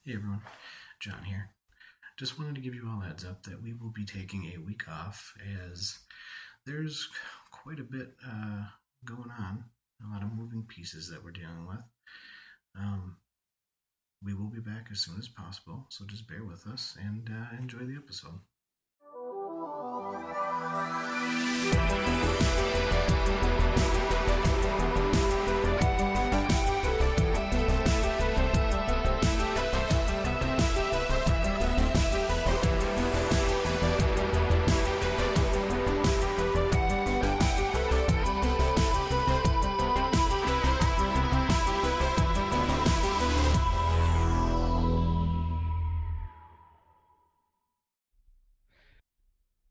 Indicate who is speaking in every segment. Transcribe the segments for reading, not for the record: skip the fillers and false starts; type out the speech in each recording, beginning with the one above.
Speaker 1: Hey everyone, John here. Just wanted to give you all a heads up that we will be taking a week off as there's quite a bit going on, a lot of moving pieces that we're dealing with. We will be back as soon as possible, so just bear with us and enjoy the episode.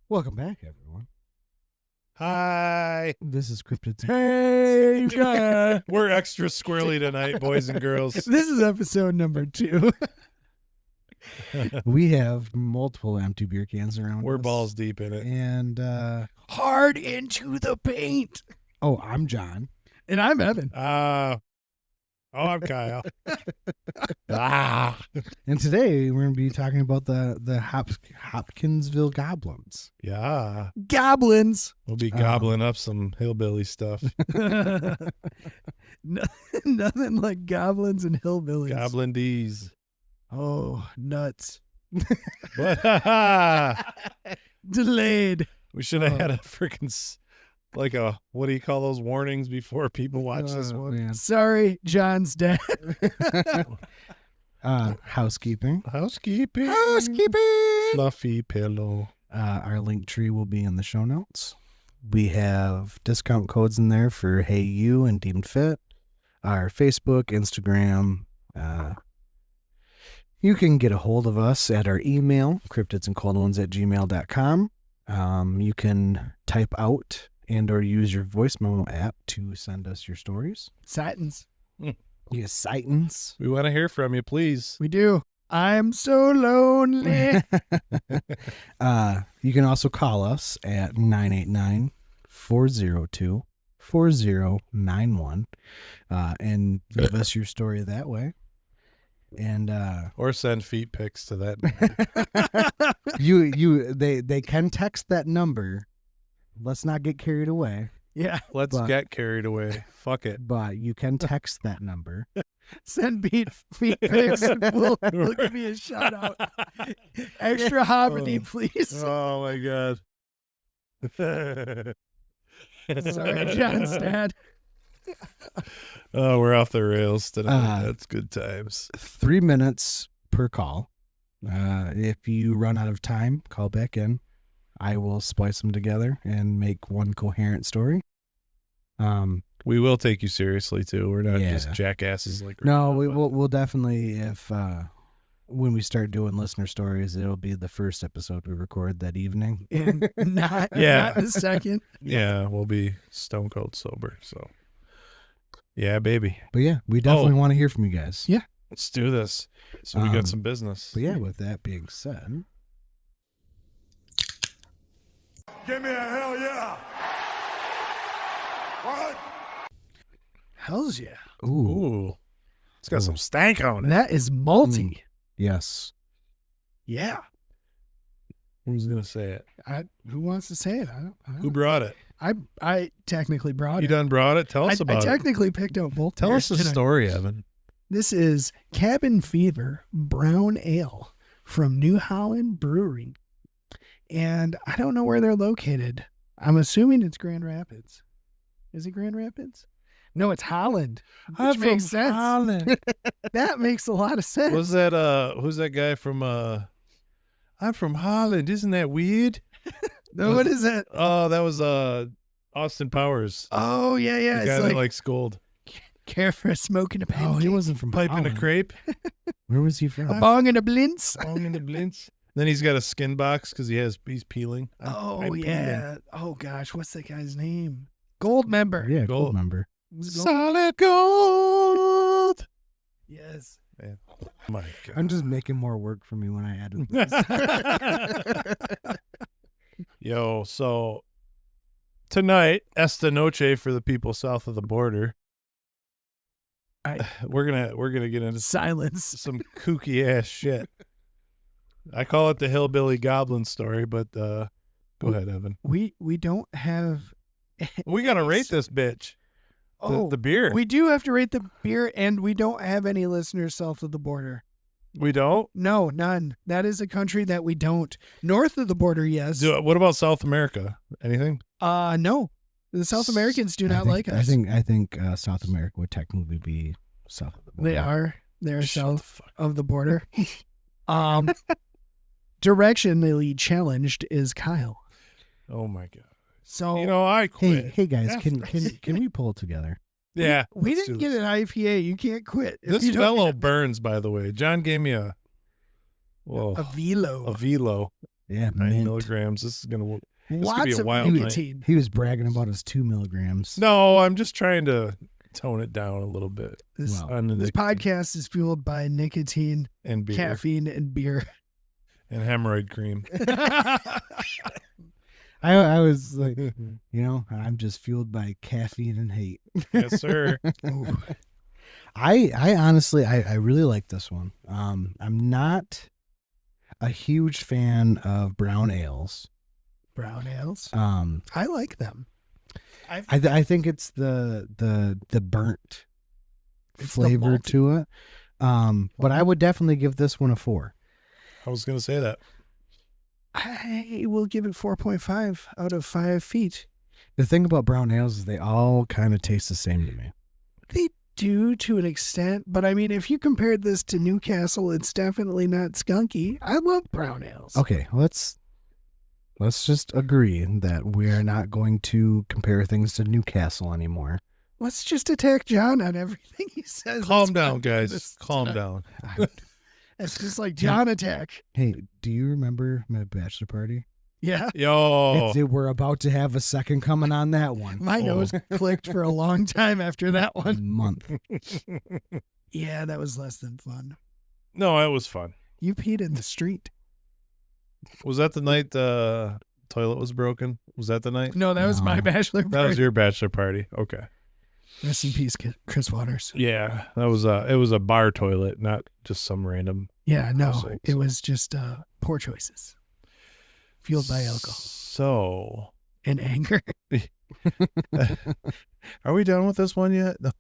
Speaker 2: Welcome back, everyone.
Speaker 3: Hi.
Speaker 2: This is Cryptids.
Speaker 3: Hey, John. We're extra squirrely tonight, boys and girls.
Speaker 2: This is episode number 2. We have multiple empty beer cans around
Speaker 3: We're
Speaker 2: us.
Speaker 3: balls deep in it.
Speaker 2: And
Speaker 4: hard into the paint.
Speaker 2: oh, I'm John.
Speaker 4: And I'm Evan.
Speaker 3: I'm Kyle.
Speaker 2: And today we're going to be talking about the Hopkinsville Goblins.
Speaker 3: Yeah.
Speaker 4: Goblins.
Speaker 3: We'll be gobbling up some hillbilly stuff.
Speaker 4: Nothing like goblins and hillbillies.
Speaker 3: Goblin D's.
Speaker 4: Oh, nuts.
Speaker 3: But
Speaker 4: Delayed.
Speaker 3: we should have had a freaking, what do you call those warnings before people watch this one?
Speaker 2: Man.
Speaker 4: Sorry, John's dead.
Speaker 2: Housekeeping.
Speaker 3: Housekeeping. Fluffy pillow.
Speaker 2: Our link tree will be in the show notes. We have discount codes in there for Hey You and Deemed Fit. Our Facebook, Instagram. You can get a hold of us at our email, cryptidsandcoldones@gmail.com. You can type out and or use your voice memo app to send us your stories.
Speaker 4: Satins.
Speaker 2: You Sightings.
Speaker 3: We want to hear from you, please.
Speaker 4: We do. I'm so lonely.
Speaker 2: You can also call us at 989-402-4091 and give us your story that way. And
Speaker 3: Or send feet pics to that.
Speaker 2: they can text that number. Let's not get carried away.
Speaker 4: Yeah.
Speaker 3: Let's
Speaker 2: But-
Speaker 3: get carried away. Fuck it.
Speaker 2: But you can text that number.
Speaker 4: Send feet pics. We'll give me a shout out. Extra hobbity, please.
Speaker 3: Oh my god.
Speaker 4: Sorry, John's dad.
Speaker 3: Oh, we're off the rails tonight.
Speaker 2: Uh,
Speaker 3: That's good times.
Speaker 2: 3 minutes per call. If you run out of time, call back in. I will splice them together and make one coherent story.
Speaker 3: We will take you seriously too. We're not
Speaker 2: Yeah.
Speaker 3: just jackasses like.
Speaker 2: No, we'll definitely, if when we start doing listener stories, it'll be the first episode we record that evening.
Speaker 4: And not the second.
Speaker 3: Yeah, we'll be stone cold sober. So, yeah, baby,
Speaker 2: But yeah, we definitely want to hear from you guys.
Speaker 4: Yeah.
Speaker 3: let's do this. So we got some business.
Speaker 2: But yeah, with that being said,
Speaker 5: Give me a hell yeah. What?
Speaker 4: Hells yeah.
Speaker 3: Ooh, it's got some stank on it.
Speaker 4: That is malty.
Speaker 2: yes.
Speaker 4: Yeah.
Speaker 3: Who's gonna say it?
Speaker 4: Who wants to say it? I don't
Speaker 3: Who brought it?
Speaker 4: I technically brought
Speaker 3: You
Speaker 4: it.
Speaker 3: done brought it? Tell us
Speaker 4: I
Speaker 3: about it.
Speaker 4: technically picked up both.
Speaker 3: Tell
Speaker 4: beers
Speaker 3: us the
Speaker 4: tonight.
Speaker 3: story, Evan.
Speaker 4: This is Cabin Fever Brown Ale from New Holland Brewery. And I don't know where they're located. I'm assuming it's Grand Rapids. Is it Grand Rapids? No, it's Holland. Which makes sense.
Speaker 3: Holland.
Speaker 4: That makes a lot of sense.
Speaker 3: Was that who's that guy from I'm from Holland, isn't that weird?
Speaker 4: No, what is that?
Speaker 3: Oh, that was Austin Powers.
Speaker 4: Oh, yeah.
Speaker 3: The
Speaker 4: It's
Speaker 3: guy
Speaker 4: like
Speaker 3: that likes gold.
Speaker 4: care for a smoke and a
Speaker 2: Oh,
Speaker 4: pancake.
Speaker 2: he wasn't from
Speaker 3: Pipe in a
Speaker 2: Holland.
Speaker 3: crepe.
Speaker 2: Where was he from?
Speaker 4: A bong and a blintz.
Speaker 3: Long in the blintz. Then he's got a skin box because he's peeling.
Speaker 4: Oh, yeah. Oh, gosh. What's that guy's name? Gold member.
Speaker 2: Yeah,
Speaker 3: Gold.
Speaker 2: gold member.
Speaker 3: Solid gold.
Speaker 4: Yes.
Speaker 3: Man. Oh my God.
Speaker 2: I'm just making more work for me when I added this.
Speaker 3: Yo, so tonight, esta noche for the people south of the border. we're gonna get into
Speaker 4: Silence.
Speaker 3: some kooky ass shit. I call it the hillbilly goblin story, but go ahead, Evan.
Speaker 4: We don't have.
Speaker 3: We gotta rate this bitch. The beer.
Speaker 4: We do have to rate the beer, and we don't have any listeners south of the border.
Speaker 3: We don't?
Speaker 4: No, none. That is a country that we don't. North of the border, yes.
Speaker 3: What about South America? Anything?
Speaker 4: No. The South Americans do not like us.
Speaker 2: I think South America would technically be south of the border.
Speaker 4: They're south of the border. Directionally challenged is Kyle.
Speaker 3: Oh my god.
Speaker 4: So
Speaker 3: I quit.
Speaker 2: Hey guys, can we pull it together?
Speaker 3: Yeah.
Speaker 4: we
Speaker 3: let's
Speaker 4: didn't
Speaker 3: do
Speaker 4: get
Speaker 3: this.
Speaker 4: an IPA. You can't quit. If
Speaker 3: This
Speaker 4: you don't
Speaker 3: fellow
Speaker 4: get
Speaker 3: burns, by the way. John gave me a
Speaker 4: velo.
Speaker 3: velo.
Speaker 2: Yeah,
Speaker 3: 9
Speaker 2: mint.
Speaker 3: milligrams. This is gonna work.
Speaker 4: Lots
Speaker 3: be a
Speaker 4: of
Speaker 3: wild night.
Speaker 4: nicotine.
Speaker 2: He was bragging about his 2 milligrams.
Speaker 3: No, I'm just trying to tone it down a little bit.
Speaker 4: This,
Speaker 2: Wow.
Speaker 3: On the
Speaker 4: this
Speaker 3: nicotine
Speaker 4: podcast is fueled by nicotine,
Speaker 3: and beer
Speaker 4: caffeine, and beer.
Speaker 3: and hemorrhoid cream.
Speaker 2: I was like, I'm just fueled by caffeine and hate.
Speaker 3: Yes, sir.
Speaker 4: Ooh.
Speaker 2: I honestly, I really like this one. I'm not a huge fan of brown ales.
Speaker 4: Brown ales.
Speaker 2: I
Speaker 4: like them.
Speaker 2: I think it's the burnt
Speaker 4: It's the
Speaker 2: flavor
Speaker 4: malt.
Speaker 2: to it. But I would definitely give this one a 4.
Speaker 3: I was gonna say that.
Speaker 4: I will give it 4.5 out of 5 feet.
Speaker 2: The thing about brown ales is they all kind of taste the same to me.
Speaker 4: They do to an extent, but I mean, if you compared this to Newcastle, it's definitely not skunky. I love brown ales.
Speaker 2: Okay, let's just agree that we are not going to compare things to Newcastle anymore.
Speaker 4: Let's just attack John on everything he says.
Speaker 3: Calm
Speaker 4: That's
Speaker 3: down,
Speaker 4: fine.
Speaker 3: guys.
Speaker 4: This-
Speaker 3: Calm down.
Speaker 4: It's just like John attack.
Speaker 2: Hey, do you remember my bachelor party?
Speaker 4: Yeah.
Speaker 3: Yo.
Speaker 2: We're about to have a second coming on that one.
Speaker 4: My nose clicked for a long time after that one.
Speaker 2: Month.
Speaker 4: Yeah, that was less than fun.
Speaker 3: No, it was fun.
Speaker 4: You peed in the street.
Speaker 3: Was that the night the toilet was broken? Was that the night?
Speaker 4: No, that was my
Speaker 2: No.
Speaker 4: bachelor
Speaker 3: That
Speaker 4: party.
Speaker 3: was your bachelor party. Okay.
Speaker 4: Rest in peace, Chris Waters.
Speaker 3: Yeah, that was it was a bar toilet, not just some random.
Speaker 4: Yeah, no,
Speaker 3: Households.
Speaker 4: it was just poor choices. Fueled by alcohol
Speaker 3: So,
Speaker 4: and anger.
Speaker 3: are we done with this one yet? No.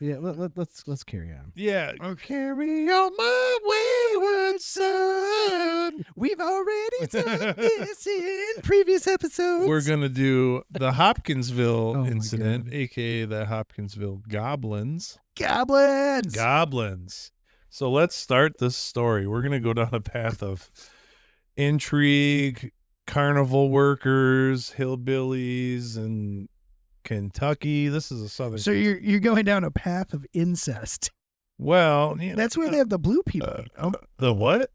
Speaker 2: Yeah, let's carry on.
Speaker 3: Yeah. Carry on my wayward son.
Speaker 4: We've already done this in previous episodes.
Speaker 3: We're gonna do the Hopkinsville
Speaker 2: Oh my
Speaker 3: incident,
Speaker 2: God.
Speaker 3: aka the Hopkinsville Goblins.
Speaker 4: Goblins.
Speaker 3: Goblins. So let's start this story. We're gonna go down a path of intrigue, carnival workers, hillbillies, and Kentucky. This is a southern.
Speaker 4: So you're going down a path of incest.
Speaker 3: Well,
Speaker 4: That's where they have the blue people.
Speaker 3: the what?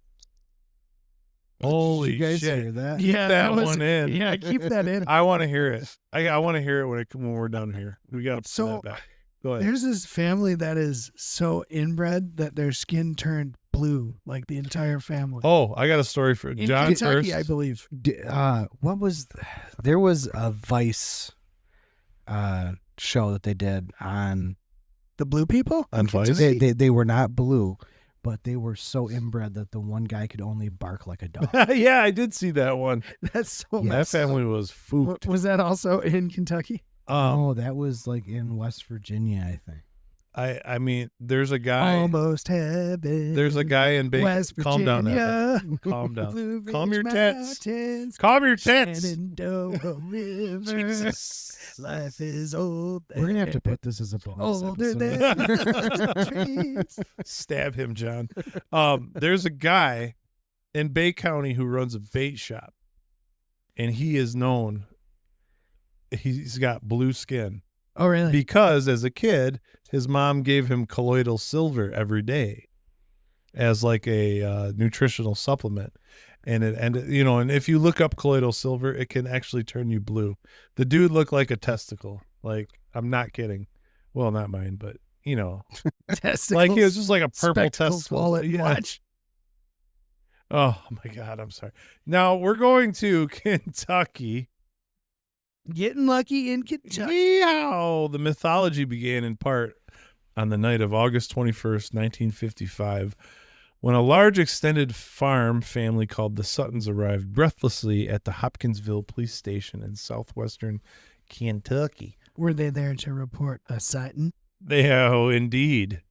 Speaker 3: Holy
Speaker 2: Did you guys
Speaker 3: shit!
Speaker 2: hear that?
Speaker 4: Yeah,
Speaker 3: that
Speaker 4: was,
Speaker 3: one in.
Speaker 4: Yeah, keep that in.
Speaker 3: I want to hear it. I want to hear it when we're done here. We got to
Speaker 4: So,
Speaker 3: that back. Go ahead.
Speaker 4: There's this family that is so inbred that their skin turned blue, like the entire family.
Speaker 3: Oh, I got a story for
Speaker 4: in
Speaker 3: John
Speaker 4: Kentucky,
Speaker 3: first.
Speaker 4: I believe.
Speaker 2: What was there was a Vice show that they did on
Speaker 4: The blue people?
Speaker 3: On Vice?
Speaker 2: they were not blue, but they were so inbred that the one guy could only bark like a dog.
Speaker 3: Yeah, I did see that one.
Speaker 4: That's so
Speaker 2: Yeah.
Speaker 3: That
Speaker 4: messed up.
Speaker 3: family was fooked.
Speaker 4: Was that also in Kentucky?
Speaker 2: Oh, that was like in West Virginia, I think.
Speaker 3: I mean, there's a guy.
Speaker 4: Almost heaven.
Speaker 3: There's a guy in Bacon.
Speaker 4: West
Speaker 3: Calm down,
Speaker 4: Virginia.
Speaker 3: Evan. Calm down.
Speaker 4: Blue
Speaker 3: Calm your
Speaker 4: Ridge
Speaker 3: tits.
Speaker 4: Mountains,
Speaker 3: Calm your tits.
Speaker 4: Shenandoah River.
Speaker 3: Jesus.
Speaker 4: Life is old.
Speaker 2: We're gonna have to put this as a bonus
Speaker 4: older
Speaker 2: episode.
Speaker 4: than the trees.
Speaker 3: Stab him, John. There's a guy in Bay County who runs a bait shop, and he is known. He's got blue skin
Speaker 4: Oh, really?
Speaker 3: because as a kid, his mom gave him colloidal silver every day as like a nutritional supplement. And and if you look up colloidal silver, it can actually turn you blue. The dude looked like a testicle. Like, I'm not kidding. Well, not mine, but
Speaker 4: Testicles.
Speaker 3: like he was just like a purple
Speaker 4: Spectacles,
Speaker 3: testicle.
Speaker 4: wallet,
Speaker 3: Yeah.
Speaker 4: watch.
Speaker 3: Oh my God, I'm sorry. Now we're going to Kentucky.
Speaker 4: Getting lucky in Kentucky.
Speaker 3: See how the mythology began in part on the night of August 21st, 1955, when a large extended farm family called the Suttons arrived breathlessly at the Hopkinsville police station in southwestern Kentucky.
Speaker 4: Were they there to report a Sutton?
Speaker 3: Oh, indeed.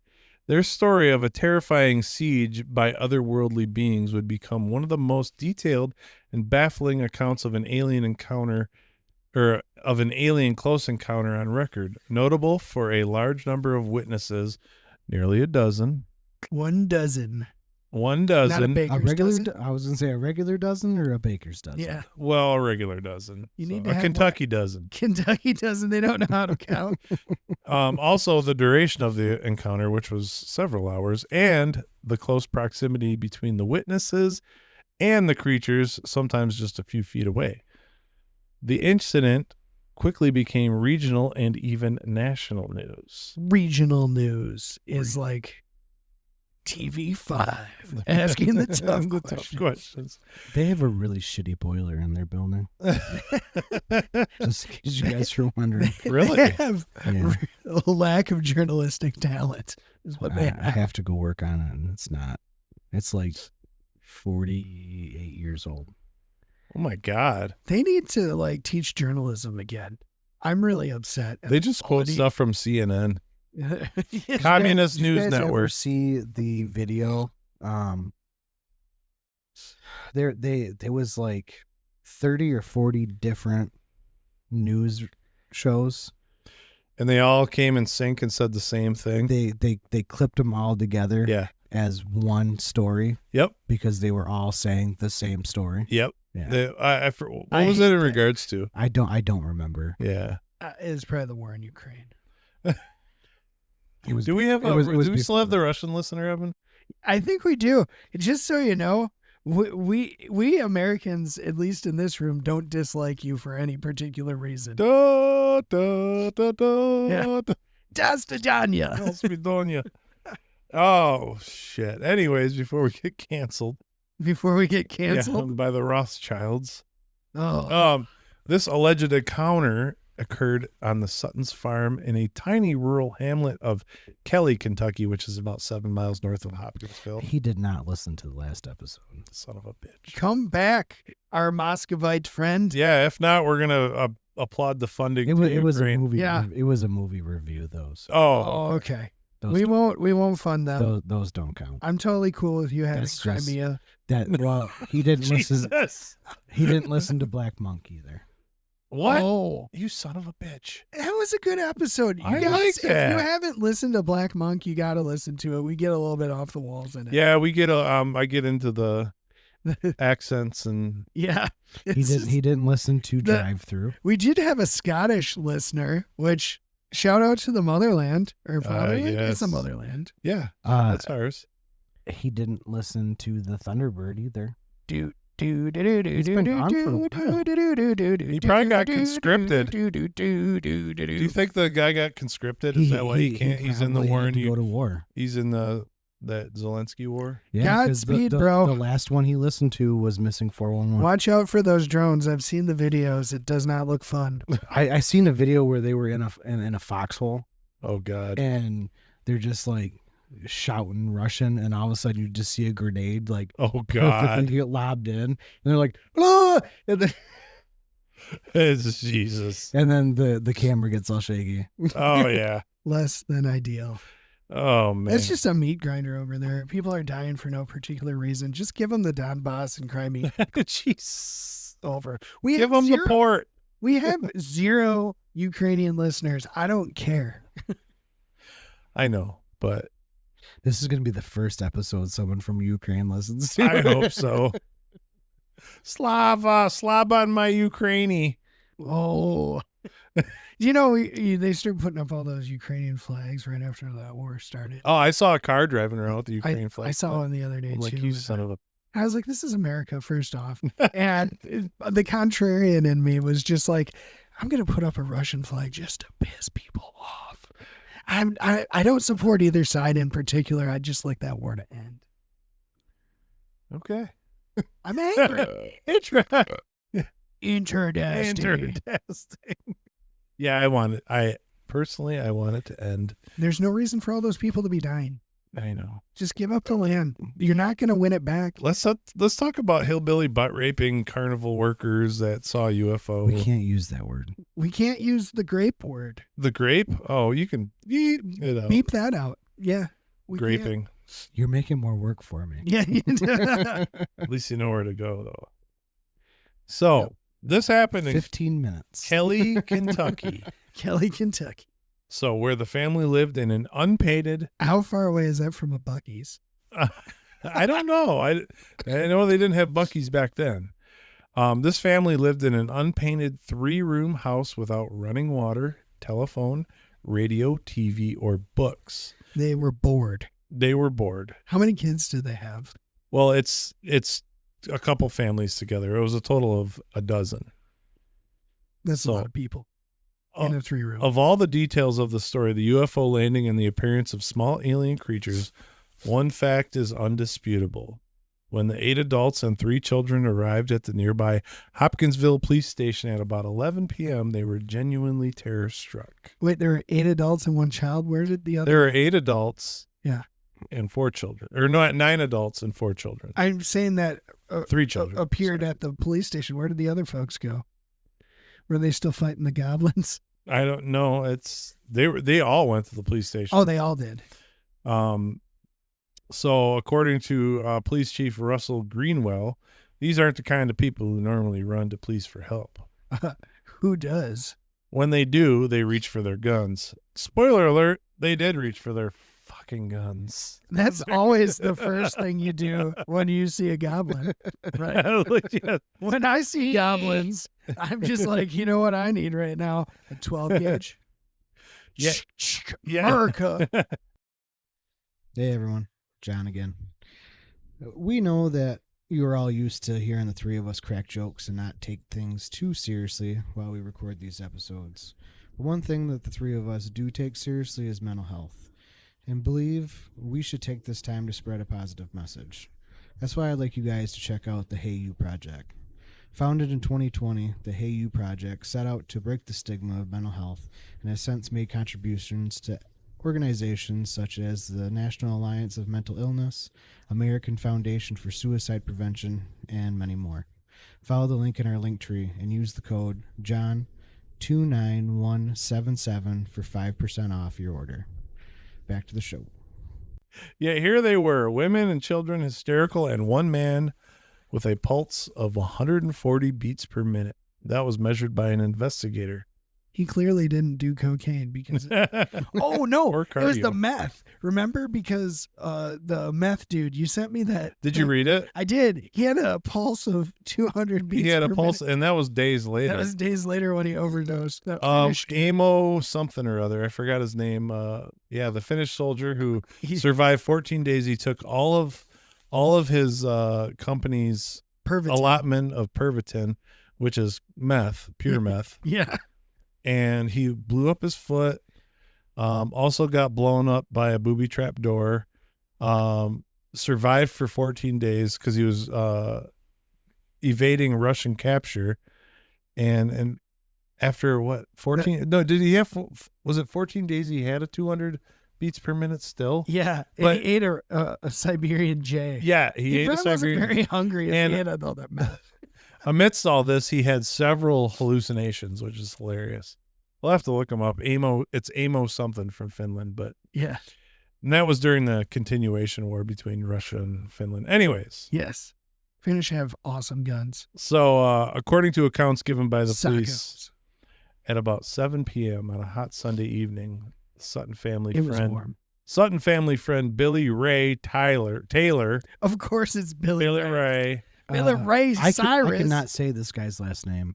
Speaker 3: Their story of a terrifying siege by otherworldly beings would become one of the most detailed and baffling accounts of an alien encounter, or of an alien close encounter on record, notable for a large number of witnesses, nearly a dozen.
Speaker 4: 1 dozen.
Speaker 3: 1
Speaker 4: Not a
Speaker 3: dozen.
Speaker 4: baker's
Speaker 2: A regular,
Speaker 4: dozen?
Speaker 2: I was going to say a regular dozen or a baker's dozen.
Speaker 4: Yeah.
Speaker 3: Well, a regular dozen.
Speaker 4: You need
Speaker 3: So,
Speaker 4: to
Speaker 3: a
Speaker 4: have
Speaker 3: Kentucky dozen.
Speaker 4: Kentucky dozen. They don't know how to count.
Speaker 3: Also, the duration of the encounter, which was several hours, and the close proximity between the witnesses and the creatures, sometimes just a few feet away. The incident quickly became regional and even national news.
Speaker 4: Regional news is like TV5 asking the tough
Speaker 3: questions.
Speaker 2: They have a really shitty boiler in their building. Just in case you guys were wondering.
Speaker 3: Really?
Speaker 4: They have
Speaker 2: Yeah.
Speaker 4: a lack of journalistic talent is what they
Speaker 2: I
Speaker 4: have.
Speaker 2: have to go work on it, and it's not. It's like 48 years old.
Speaker 3: Oh my God.
Speaker 4: They need to like teach journalism again. I'm really upset. at
Speaker 3: They
Speaker 4: the
Speaker 3: just quote
Speaker 4: quality.
Speaker 3: stuff from CNN.
Speaker 4: Yes.
Speaker 3: Communist
Speaker 2: Did you
Speaker 3: News
Speaker 2: guys ever
Speaker 3: Network.
Speaker 2: see the video? There was like 30 or 40 different news shows.
Speaker 3: And they all came in sync and said the same thing.
Speaker 2: They clipped them all together
Speaker 3: Yeah.
Speaker 2: as one story
Speaker 3: Yep.
Speaker 2: because they were all saying the same story.
Speaker 3: Yep.
Speaker 2: Yeah.
Speaker 3: What
Speaker 4: I
Speaker 3: was
Speaker 4: hate
Speaker 3: it in
Speaker 4: that.
Speaker 3: regards to?
Speaker 2: I don't remember.
Speaker 3: Yeah.
Speaker 4: It's probably the war in Ukraine.
Speaker 2: It was
Speaker 3: Do we have?
Speaker 2: it was
Speaker 3: do we still
Speaker 2: before
Speaker 3: have the
Speaker 2: that.
Speaker 3: Russian listener, Evan?
Speaker 4: I think we do. Just so you know, we Americans, at least in this room, don't dislike you for any particular reason.
Speaker 3: Da, da, da, da,
Speaker 4: Yeah.
Speaker 3: da.
Speaker 4: Dastadanya.
Speaker 3: I'll speed on ya. Oh shit. Anyways, before we get canceled,
Speaker 4: Before we get canceled.
Speaker 3: by the Rothschilds,
Speaker 4: Oh,
Speaker 3: this alleged encounter occurred on the Sutton's farm in a tiny rural hamlet of Kelly, Kentucky, which is about 7 miles north of Hopkinsville.
Speaker 2: He did not listen to the last episode.
Speaker 3: Son of a bitch.
Speaker 4: come back, our Muscovite friend.
Speaker 3: Yeah, if not, we're gonna applaud the funding.
Speaker 2: It
Speaker 3: to
Speaker 2: was a
Speaker 3: Ukraine.
Speaker 2: movie.
Speaker 4: Yeah.
Speaker 2: It was a movie review. Those.
Speaker 4: Oh, okay.
Speaker 2: Those
Speaker 4: We
Speaker 2: don't-
Speaker 4: won't fund them.
Speaker 2: Those don't count.
Speaker 4: I'm totally cool with you having
Speaker 2: That's just-
Speaker 4: Crimea.
Speaker 2: That well, he didn't listen.
Speaker 3: Jesus.
Speaker 2: He didn't listen to Black Monk either.
Speaker 3: What?
Speaker 4: Oh,
Speaker 3: You son of a bitch.
Speaker 4: that was a good episode. You
Speaker 3: I
Speaker 4: guys,
Speaker 3: like that.
Speaker 4: If you haven't listened to Black Monk, you got to listen to it. We get a little bit off the walls in it.
Speaker 3: Yeah, we get I get into the accents and
Speaker 4: Yeah.
Speaker 2: He
Speaker 4: It's
Speaker 2: didn't. He didn't listen to
Speaker 4: the-
Speaker 2: Drive Through.
Speaker 4: We did have a Scottish listener, which shout out to the motherland or fatherland. It's the
Speaker 3: yes.
Speaker 4: motherland.
Speaker 3: yeah,
Speaker 2: That's
Speaker 3: that's ours.
Speaker 2: he didn't listen to the Thunderbird either.
Speaker 4: He's
Speaker 2: been gone for a while.
Speaker 3: He probably got conscripted. Do you think the guy got conscripted? Is that why he can't? He's in the
Speaker 2: probably
Speaker 3: war
Speaker 2: had
Speaker 3: and
Speaker 2: to go to war.
Speaker 3: he's in that Zelensky war.
Speaker 2: Yeah, 'cause
Speaker 4: Godspeed,
Speaker 2: the,
Speaker 4: bro.
Speaker 2: The last one he listened to was Missing 411.
Speaker 4: Watch out for those drones. I've seen the videos. It does not look fun.
Speaker 2: I seen a video where they were in a foxhole
Speaker 3: Oh God.
Speaker 2: and they're just like shouting Russian, and all of a sudden you just see a grenade like
Speaker 3: Oh
Speaker 2: perfectly
Speaker 3: God.
Speaker 2: get lobbed in, and they're like, ah!
Speaker 3: It's Jesus.
Speaker 2: And then the camera gets all shaky.
Speaker 3: Oh yeah.
Speaker 4: Less than ideal.
Speaker 3: Oh man.
Speaker 4: It's just a meat grinder over there. People are dying for no particular reason. Just give them the Donbass and Crimea.
Speaker 3: Jeez.
Speaker 4: Over. We
Speaker 3: Give
Speaker 4: have
Speaker 3: him the
Speaker 4: zero,
Speaker 3: port.
Speaker 4: We have 0 Ukrainian listeners. I don't care.
Speaker 3: I know, but
Speaker 2: This is gonna be the first episode someone from Ukraine listens to.
Speaker 3: I hope so. Slava on my Ukraini.
Speaker 4: Oh, you know, they started putting up all those Ukrainian flags right after that war started.
Speaker 3: Oh, I saw a car driving around with the Ukrainian flag.
Speaker 4: I saw one the other day
Speaker 3: I'm like,
Speaker 4: too.
Speaker 3: you son of a.
Speaker 4: I was like, this is America, first off. And the contrarian in me was just like, I'm going to put up a Russian flag just to piss people off. I don't support either side in particular. I just like that war to end.
Speaker 3: Okay.
Speaker 4: I'm angry. Interesting.
Speaker 3: Interesting. Yeah, I personally, I want it to end.
Speaker 4: There's no reason for all those people to be dying.
Speaker 3: I know.
Speaker 4: Just give up the land. You're not going to win it back.
Speaker 3: Let's talk about hillbilly butt raping carnival workers that saw a UFO.
Speaker 2: We can't use that word.
Speaker 4: We can't use the grape word.
Speaker 3: The grape? Oh, you can beep it out.
Speaker 4: Beep that out. Yeah. We can't.
Speaker 3: Graping.
Speaker 2: You're making more work for me.
Speaker 4: Yeah.
Speaker 3: At least you know where to go, though. So, this happened in
Speaker 2: 15 minutes.
Speaker 3: Kelly, Kentucky.
Speaker 4: Kelly, Kentucky.
Speaker 3: So, where the family lived in an unpainted...
Speaker 4: How far away is that from a Buc-ee's?
Speaker 3: I don't know. I know they didn't have Buc-ee's back then. This family lived in an unpainted 3-room house without running water, telephone, radio, TV, or books.
Speaker 4: They were bored.
Speaker 3: They were bored.
Speaker 4: How many kids do they have?
Speaker 3: Well, it's a couple families together. It was a total of a dozen.
Speaker 4: That's a lot of people in a 3-room.
Speaker 3: Of all the details of the story, the UFO landing and the appearance of small alien creatures, one fact is undisputable. When the 8 adults and 3 children arrived at the nearby Hopkinsville police station at about 11 p.m., they were genuinely terror-struck.
Speaker 4: Wait, there are 8 adults and 1 child? Where did the other...
Speaker 3: There are 8 adults.
Speaker 4: Yeah.
Speaker 3: And 4 children. Or no, 9 adults and 4 children.
Speaker 4: I'm saying that
Speaker 3: 3 children
Speaker 4: appeared at the police station. Where did the other folks go? Were they still fighting the goblins?
Speaker 3: I don't know. They all went to the police station.
Speaker 4: Oh, they all did.
Speaker 3: So according to Police Chief Russell Greenwell, these aren't the kind of people who normally run to police for help.
Speaker 4: Who does?
Speaker 3: When they do, they reach for their guns. Spoiler alert, they did reach for their fucking guns.
Speaker 4: That's always the first thing you do when you see a goblin. Right?
Speaker 3: Yeah.
Speaker 4: When I see goblins, I'm just like, you know what I need right now? A 12 gauge.
Speaker 3: Yeah.
Speaker 4: America.
Speaker 2: Hey, everyone. John again. We know that you are all used to hearing the 3 of us crack jokes and not take things too seriously while we record these episodes. But one thing that the 3 of us do take seriously is mental health, and believe we should take this time to spread a positive message. That's why I'd like you guys to check out the Hey You Project. Founded in 2020, the Hey You Project set out to break the stigma of mental health and has since made contributions to organizations such as the National Alliance of Mental Illness, American Foundation for Suicide Prevention, and many more. Follow the link in our link tree and use the code JOHN29177 for 5% off your order. Back to the show.
Speaker 3: Yeah, here they were, women and children hysterical, and one man with a pulse of 140 beats per minute. That was measured by an investigator.
Speaker 4: He clearly didn't do cocaine because... Oh, no.
Speaker 3: Or
Speaker 4: It was
Speaker 3: cardio.
Speaker 4: the meth. Remember? Because the meth dude, you sent me that.
Speaker 3: Did you read it?
Speaker 4: I did. He had a pulse of 200 beats
Speaker 3: He had a
Speaker 4: per
Speaker 3: pulse,
Speaker 4: minute.
Speaker 3: and that was days later.
Speaker 4: That was days later when he overdosed. That Finnish dude.
Speaker 3: Amo something or other. I forgot his name. The Finnish soldier who
Speaker 4: He-
Speaker 3: survived 14 days. He took all of his company's
Speaker 4: Pervitin.
Speaker 3: allotment of Pervitin, which is meth, pure meth,
Speaker 4: Yeah.
Speaker 3: and he blew up his foot. Also got blown up by a booby trap door. Survived for 14 days because he was evading Russian capture, and after what 14? No, did he have? Was it 14 days? He had a 200 beats per minute still.
Speaker 4: Yeah.
Speaker 3: But-
Speaker 4: And he ate a Siberian jay.
Speaker 3: Yeah, he ate a
Speaker 4: probably
Speaker 3: Siberian.
Speaker 4: wasn't very hungry if
Speaker 3: and-
Speaker 4: he had all that meth.
Speaker 3: Amidst all this, he had several hallucinations, which is hilarious. We'll have to look him up. It's Amo something from Finland, but
Speaker 4: Yeah.
Speaker 3: and that was during the continuation war between Russia and Finland. Anyways,
Speaker 4: Yes. Finnish have awesome guns.
Speaker 3: so according to accounts given by the police,
Speaker 4: Psychos.
Speaker 3: at about 7 p.m. on a hot Sunday evening, Sutton family
Speaker 4: It was
Speaker 3: friend
Speaker 4: warm.
Speaker 3: Sutton family friend Billy Ray Taylor
Speaker 4: Of course, it's Billy Ray.
Speaker 3: Ray.
Speaker 4: Billy Ray
Speaker 2: I
Speaker 4: Cyrus.
Speaker 2: cannot say this guy's last name.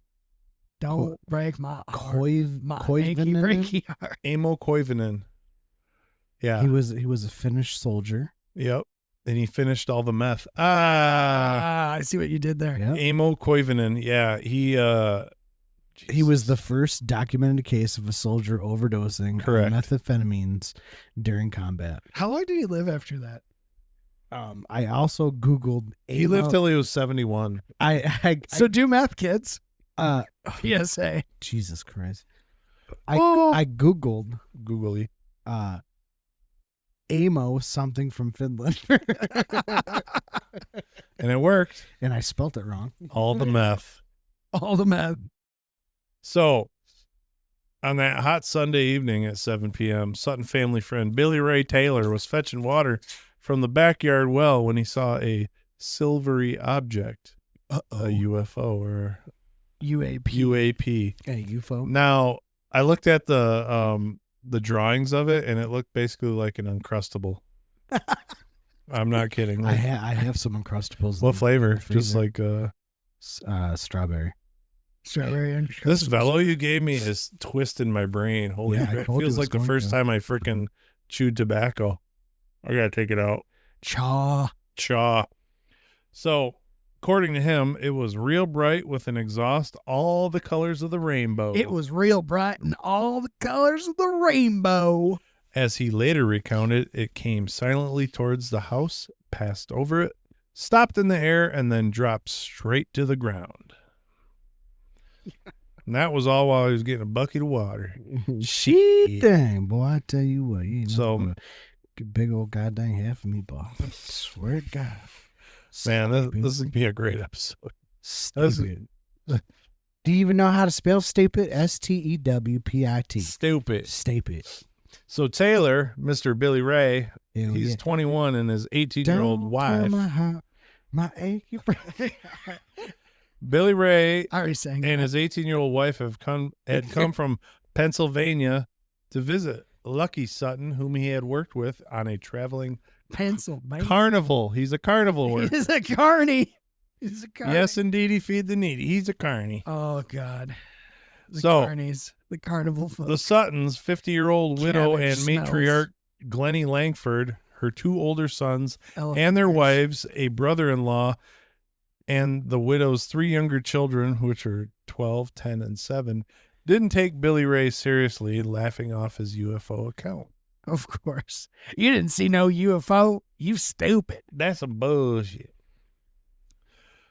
Speaker 4: Don't break my heart. My achy
Speaker 2: Koivunen?
Speaker 4: breaky heart.
Speaker 3: Amo Koivunen. Yeah.
Speaker 2: He was a Finnish soldier.
Speaker 3: Yep. And he finished all the meth.
Speaker 4: I see what you did there.
Speaker 2: Yeah.
Speaker 3: Amo Koivunen. Yeah.
Speaker 2: He was the first documented case of a soldier overdosing
Speaker 3: Correct.
Speaker 2: on methamphetamines during combat.
Speaker 4: How long did he live after that?
Speaker 2: I also Googled.
Speaker 3: He lived till he was 71.
Speaker 2: I
Speaker 4: So do meth, kids.
Speaker 2: uh
Speaker 4: PSA.
Speaker 2: Jesus Christ. I Googled
Speaker 3: Googly.
Speaker 2: Amo something from Finland.
Speaker 3: And it worked.
Speaker 2: And I spelt it wrong.
Speaker 3: All the meth.
Speaker 4: All the meth.
Speaker 3: So, on that hot Sunday evening at 7 p.m., Sutton family friend Billy Ray Taylor was fetching water from the backyard well when he saw a silvery object, a UFO or
Speaker 4: UAP.
Speaker 3: UAP.
Speaker 2: A UFO.
Speaker 3: Now, I looked at the drawings of it, and it looked basically like an Uncrustable. I'm not kidding.
Speaker 2: I
Speaker 3: Like,
Speaker 2: have some Uncrustables.
Speaker 3: what
Speaker 2: in
Speaker 3: flavor?
Speaker 2: the
Speaker 3: Just
Speaker 2: freezer.
Speaker 3: like
Speaker 2: Strawberry.
Speaker 4: Strawberry and
Speaker 3: this Velo you gave me is twisting my brain. Holy
Speaker 2: Yeah, I
Speaker 3: crap. It
Speaker 2: told you
Speaker 3: feels
Speaker 2: it was
Speaker 3: like the
Speaker 2: going
Speaker 3: first
Speaker 2: to.
Speaker 3: time I freaking chewed tobacco. I gotta take it out.
Speaker 2: Chaw.
Speaker 3: Chaw. So, according to him, it was real bright with an exhaust all the colors of the rainbow.
Speaker 4: It was real bright in all the colors of the rainbow.
Speaker 3: As he later recounted, it came silently towards the house, passed over it, stopped in the air, and then dropped straight to the ground. And that was all while he was getting a bucket of water.
Speaker 2: Shit dang, boy, I tell you what, you ain't
Speaker 3: So-
Speaker 2: nothing but a big old goddamn half of me, boy. Swear to God.
Speaker 3: Man, this would be a great episode.
Speaker 2: Stupid. Do you even know how to spell stupid? STEWPIT.
Speaker 3: Stupid.
Speaker 2: Stupid.
Speaker 3: So Taylor, Mr. Billy Ray,
Speaker 2: Hell
Speaker 3: he's
Speaker 2: yeah.
Speaker 3: 21 and his 18-year-old
Speaker 2: Don't
Speaker 3: wife.
Speaker 2: tell my heart, my achy
Speaker 3: Billy Ray
Speaker 4: I already sang
Speaker 3: and
Speaker 4: that.
Speaker 3: his 18-year-old wife had come from Pennsylvania to visit Lucky Sutton, whom he had worked with on a traveling
Speaker 4: Pennsylvania.
Speaker 3: carnival. He's a carnival worker.
Speaker 4: He's a carny. He's a carny.
Speaker 3: Yes, indeed, he feed the needy. He's a carny.
Speaker 4: Oh, God. The
Speaker 3: So-
Speaker 4: carnies. The carnival folk.
Speaker 3: The Suttons, 50-year-old widow and
Speaker 4: Cabbage smells.
Speaker 3: matriarch Glennie Langford, her two older sons,
Speaker 4: Elephant
Speaker 3: and their
Speaker 4: fish.
Speaker 3: wives, a brother-in-law, and the widow's three younger children, which are 12, 10, and 7, didn't take Billy Ray seriously, laughing off his UFO account.
Speaker 4: Of course. You didn't see no UFO. You stupid.
Speaker 3: That's some bullshit.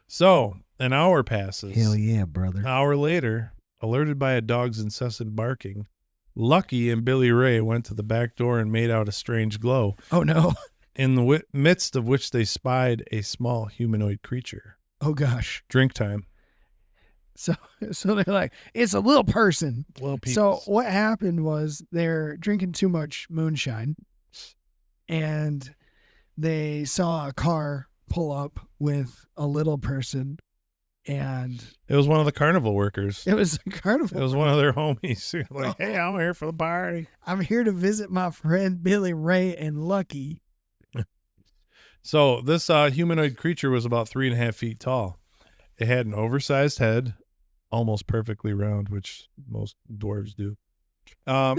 Speaker 3: So, an hour passes.
Speaker 2: Hell yeah, brother.
Speaker 3: An hour later, alerted by a dog's incessant barking, Lucky and Billy Ray went to the back door and made out a strange glow,
Speaker 4: Oh, no.
Speaker 3: in the midst of which they spied a small humanoid creature.
Speaker 4: Oh, gosh.
Speaker 3: Drink time.
Speaker 4: So they're like, it's a little person.
Speaker 3: Little people.
Speaker 4: So what happened was they're drinking too much moonshine, and they saw a car pull up with a little person, and
Speaker 3: It was one of the carnival workers.
Speaker 4: it was a carnival.
Speaker 3: It was one of their homies. Like, hey, I'm here for the party.
Speaker 4: I'm here to visit my friend Billy Ray and Lucky.
Speaker 3: So this humanoid creature was about 3.5 feet tall. It had an oversized head, almost perfectly round, which most dwarves do.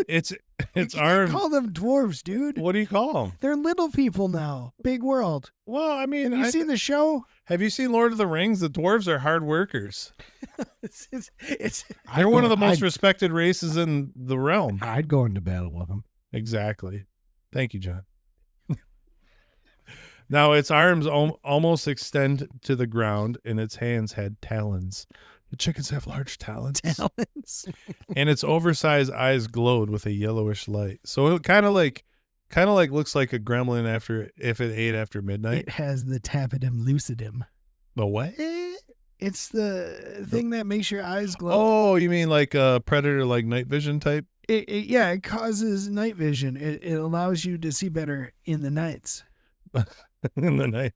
Speaker 3: Its
Speaker 4: You can't
Speaker 3: arm.
Speaker 4: call them dwarves, dude.
Speaker 3: What do you call them?
Speaker 4: They're little people now. Big world.
Speaker 3: Well, I mean,
Speaker 4: Have you seen the show?
Speaker 3: have you seen Lord of the Rings? The dwarves are hard workers.
Speaker 4: It's
Speaker 3: They're one of the most respected races in the realm.
Speaker 2: I'd go into battle with him.
Speaker 3: Exactly. Thank you, John. Now, its arms almost extend to the ground, and its hands had talons. The chickens have large talons.
Speaker 4: talents.
Speaker 3: And its oversized eyes glowed with a yellowish light. So it kind of like looks like a gremlin if it ate after midnight.
Speaker 4: It has the tapetum lucidum.
Speaker 3: The what?
Speaker 4: It's the thing that makes your eyes glow.
Speaker 3: Oh, you mean like a predator, like night vision type?
Speaker 4: It causes night vision. It allows you to see better in the nights.
Speaker 3: In the night.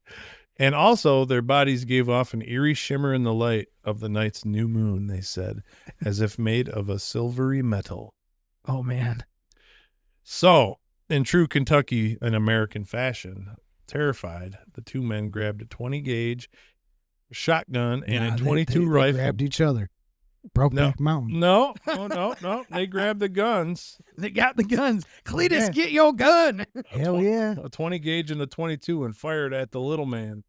Speaker 3: And also, their bodies gave off an eerie shimmer in the light of the night's new moon, they said, as if made of a silvery metal.
Speaker 4: Oh, man.
Speaker 3: So, in true Kentucky and American fashion, terrified, the two men grabbed a 20-gauge shotgun and
Speaker 2: Nah,
Speaker 3: a
Speaker 2: they-
Speaker 3: 22
Speaker 2: they
Speaker 3: rifle.
Speaker 2: grabbed each other. Brokeback Mountain.
Speaker 3: No. They grabbed the guns.
Speaker 4: They got the guns. Cletus,
Speaker 2: Yeah.
Speaker 4: get your gun.
Speaker 2: Hell yeah.
Speaker 3: A 20 gauge and a 22 and fired at the little man.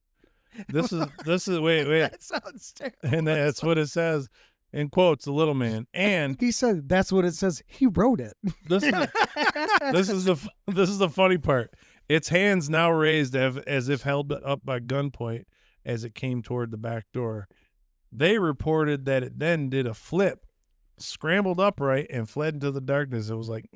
Speaker 3: This is wait.
Speaker 4: That sounds terrible.
Speaker 3: And that's what it says in quotes, the little man. And
Speaker 2: He said that's what it says. He wrote it.
Speaker 3: this is the funny part. Its hands now raised as if held up by gunpoint as it came toward the back door. They reported that it then did a flip scrambled upright, and fled into the darkness. It was like,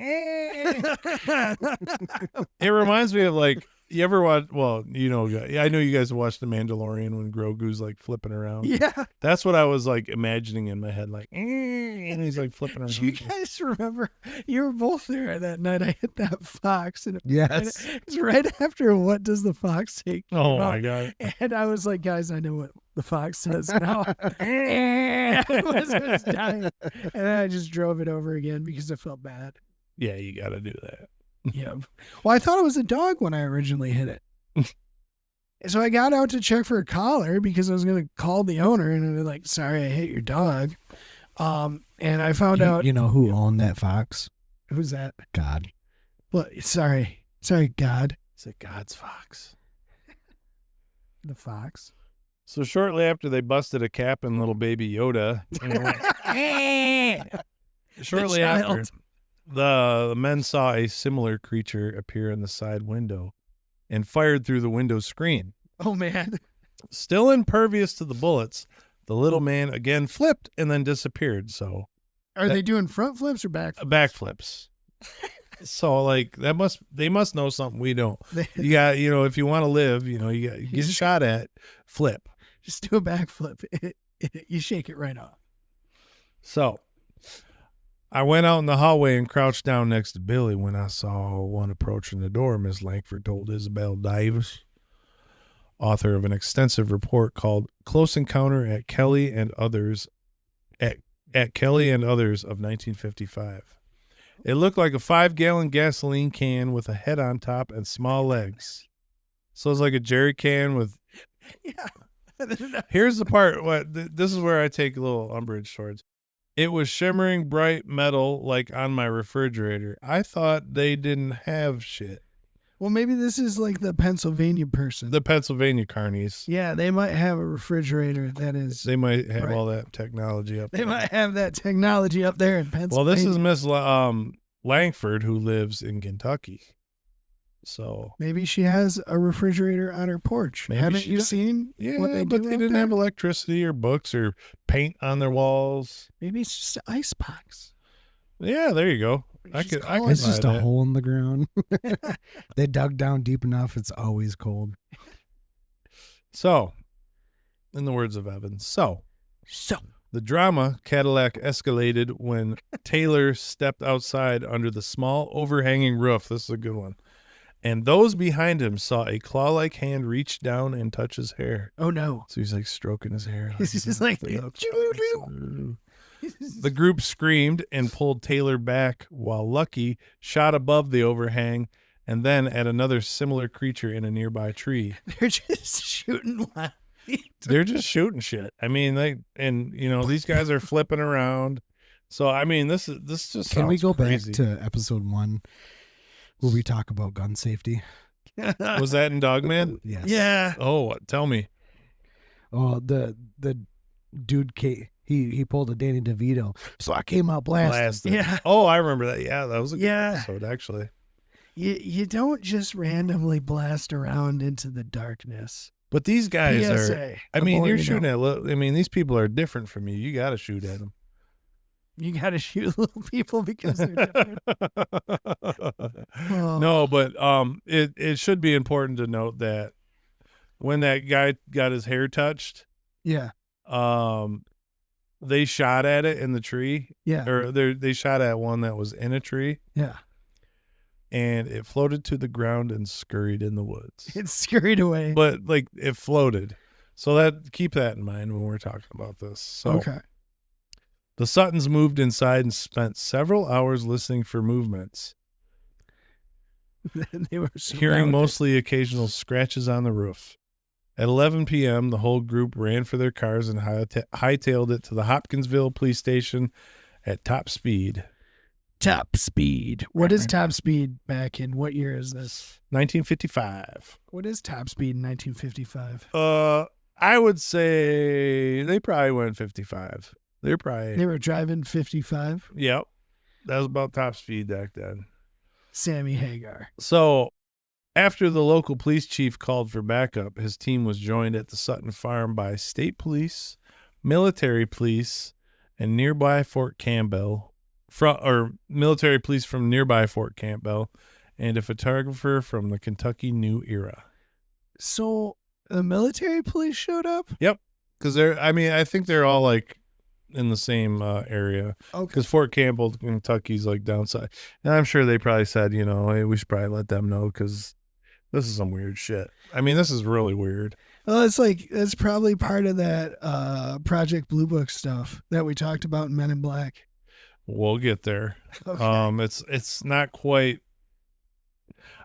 Speaker 3: it reminds me of like, you ever watch, well, you know, I know you guys watched The Mandalorian when Grogu's like flipping around.
Speaker 4: Yeah.
Speaker 3: That's what I was like imagining in my head, like, and he's like flipping around.
Speaker 4: Do you guys remember? You were both there that night. I hit that fox, and
Speaker 2: Yes.
Speaker 4: it's right after What Does the Fox Say?
Speaker 3: Oh my God.
Speaker 4: And I was like, guys, I know what the fox says now. I was dying. And then I just drove it over again because I felt bad.
Speaker 3: Yeah, you got to do that.
Speaker 4: Yeah. Well, I thought it was a dog when I originally hit it. So I got out to check for a collar because I was going to call the owner and they're like, sorry, I hit your dog. And I found out.
Speaker 2: You know who owned that fox?
Speaker 4: Who's that?
Speaker 2: God.
Speaker 4: Well, sorry, God.
Speaker 3: It's a God's fox.
Speaker 4: The fox.
Speaker 3: So shortly after they busted a cap in little baby Yoda, shortly after, the men saw a similar creature appear in the side window and fired through the window screen.
Speaker 4: Oh, man.
Speaker 3: Still impervious to the bullets, the little man again flipped and then disappeared. So
Speaker 4: Are they doing front flips or back flips?
Speaker 3: backflips. So like they must know something we don't. You got, you know, if you want to live, you know, you got get shot at, flip.
Speaker 4: Just do a backflip. You shake it right off.
Speaker 3: So I went out in the hallway and crouched down next to Billy when I saw one approaching the door, Miss Langford told Isabel Davis, author of an extensive report called Close Encounter at Kelly and Others at Kelly and Others of 1955. It looked like a 5-gallon gasoline can with a head on top and small legs. So it's like a jerry can with...
Speaker 4: Yeah.
Speaker 3: Here's the part. This is where I take a little umbrage towards. It was shimmering bright metal like on my refrigerator. I thought they didn't have shit.
Speaker 4: Well, maybe this is like the Pennsylvania person.
Speaker 3: The Pennsylvania carnies.
Speaker 4: Yeah, they might have a refrigerator that is...
Speaker 3: They might have
Speaker 4: Right.
Speaker 3: all that technology up
Speaker 4: They
Speaker 3: there.
Speaker 4: might have that technology up there in Pennsylvania.
Speaker 3: Well, this is Miss Langford who lives in Kentucky. So
Speaker 4: Maybe she has a refrigerator on her porch.
Speaker 3: Maybe
Speaker 4: Haven't
Speaker 3: she
Speaker 4: you
Speaker 3: does.
Speaker 4: seen
Speaker 3: yeah,
Speaker 4: what they
Speaker 3: but
Speaker 4: do
Speaker 3: they
Speaker 4: out
Speaker 3: didn't
Speaker 4: there?
Speaker 3: have electricity or books or paint on their walls.
Speaker 4: Maybe it's just an icebox.
Speaker 3: Yeah, there you go. I
Speaker 4: Just
Speaker 3: could. I
Speaker 4: call
Speaker 3: could
Speaker 2: It's just
Speaker 3: buy
Speaker 2: a
Speaker 3: that.
Speaker 2: hole in the ground. They dug down deep enough. It's always cold.
Speaker 3: So, in the words of Evans,
Speaker 4: So,
Speaker 3: the drama Cadillac escalated when Taylor stepped outside under the small overhanging roof. This is a good one. And those behind him saw a claw-like hand reach down and touch his hair.
Speaker 4: oh no.
Speaker 3: So he's like stroking his hair.
Speaker 4: He's just like,
Speaker 3: The group screamed and pulled Taylor back while Lucky shot above the overhang and then at another similar creature in a nearby tree.
Speaker 4: they're just shooting wild.
Speaker 3: They're just shooting shit. I mean, these guys are flipping around. So I mean, this just
Speaker 2: Can we
Speaker 3: sounds
Speaker 2: go
Speaker 3: crazy.
Speaker 2: back to episode 1 where we talk about gun safety?
Speaker 3: Was that in Dogman?
Speaker 2: Yes.
Speaker 4: Yeah.
Speaker 3: Oh, tell me.
Speaker 2: Oh, the dude, he pulled a Danny DeVito, so I came out blasting.
Speaker 3: Blasted.
Speaker 4: Yeah.
Speaker 3: Oh, I remember that. Yeah, that was a good
Speaker 4: Yeah.
Speaker 3: episode actually.
Speaker 4: You don't just randomly blast around into the darkness.
Speaker 3: But these guys
Speaker 4: PSA.
Speaker 3: are. I mean,
Speaker 4: The more
Speaker 3: you're
Speaker 4: you
Speaker 3: shooting
Speaker 4: know.
Speaker 3: at. I mean, these people are different from you. You got to shoot at them.
Speaker 4: You got to shoot little people because they're different. Oh.
Speaker 3: No, but it should be important to note that when that guy got his hair touched,
Speaker 4: Yeah.
Speaker 3: they shot at it in the tree,
Speaker 4: Yeah.
Speaker 3: or they shot at one that was in a tree,
Speaker 4: Yeah.
Speaker 3: and it floated to the ground and scurried in the woods.
Speaker 4: It scurried away.
Speaker 3: But like it floated, so keep that in mind when we're talking about this. So
Speaker 4: Okay.
Speaker 3: the Suttons moved inside and spent several hours listening for movements,
Speaker 4: They were
Speaker 3: hearing
Speaker 4: surrounded.
Speaker 3: mostly occasional scratches on the roof. At 11 p.m., the whole group ran for their cars and hightailed it to the Hopkinsville police station at top speed.
Speaker 4: Top speed. What is top speed back in? What year is this?
Speaker 3: 1955.
Speaker 4: What is top speed in 1955?
Speaker 3: I would say they probably went 55. They
Speaker 4: were driving 55.
Speaker 3: Yep. That was about top speed back then.
Speaker 4: Sammy Hagar.
Speaker 3: So after the local police chief called for backup, his team was joined at the Sutton farm by state police, military police, and nearby Fort Campbell, military police from nearby Fort Campbell, and a photographer from the Kentucky New Era.
Speaker 4: So the military police showed up?
Speaker 3: Yep, because I think they're all like in the same area.
Speaker 4: Okay.
Speaker 3: Because Fort Campbell, Kentucky's like downside, and I'm sure they probably said, hey, we should probably let them know because this is some weird shit. I mean, this is really weird.
Speaker 4: Well, it's probably part of that Project Blue Book stuff that we talked about in Men in Black.
Speaker 3: We'll get there.
Speaker 4: Okay.
Speaker 3: It's not quite.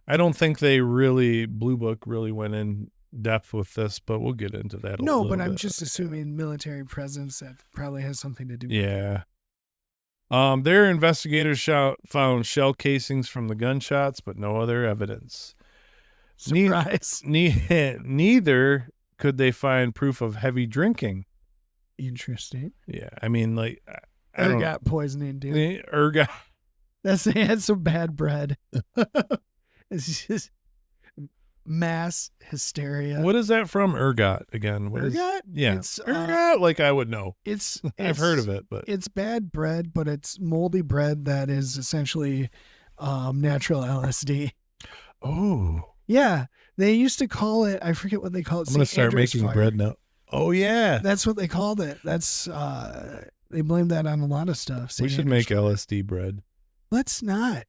Speaker 3: I don't think Blue Book really went in depth with this, but we'll get into that.
Speaker 4: No, but I'm just assuming military presence that probably has something to do with it.
Speaker 3: Yeah. Their investigators found shell casings from the gunshots, but no other evidence.
Speaker 4: Surprise.
Speaker 3: Neither could they find proof of heavy drinking.
Speaker 4: Interesting.
Speaker 3: Yeah, I mean, like,
Speaker 4: Ergot poisoning, dude.
Speaker 3: Ergot.
Speaker 4: They had some bad bread. It's just mass hysteria.
Speaker 3: What is that from? Ergot again. What
Speaker 4: Ergot?
Speaker 3: Yeah,
Speaker 4: It's,
Speaker 3: ergot. Like I would know. I've heard of it, but
Speaker 4: it's bad bread, but it's moldy bread that is essentially natural LSD.
Speaker 3: Oh,
Speaker 4: yeah. They used to call it. I forget what they call it.
Speaker 3: I'm gonna start making bread now. Oh yeah,
Speaker 4: that's what they called it. That's they blame that on a lot of stuff.
Speaker 3: We should make LSD bread.
Speaker 4: Let's not.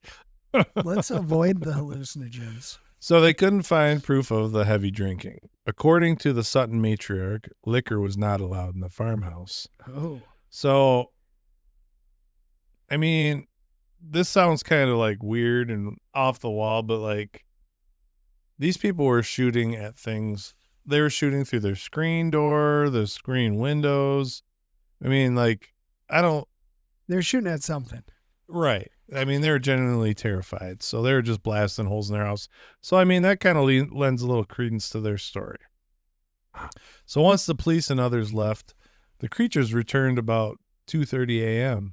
Speaker 4: Let's avoid the hallucinogens.
Speaker 3: So they couldn't find proof of the heavy drinking. According to the Sutton matriarch, liquor was not allowed in the farmhouse.
Speaker 4: Oh.
Speaker 3: So, I mean, this sounds kind of like weird and off the wall, but like these people were shooting at things. They were shooting through their screen door, the screen windows. I mean, like,
Speaker 4: They're shooting at something.
Speaker 3: Right. I mean, they were genuinely terrified. So they were just blasting holes in their house. So, I mean, that kind of lends a little credence to their story. So once the police and others left, the creatures returned about 2:30 a.m.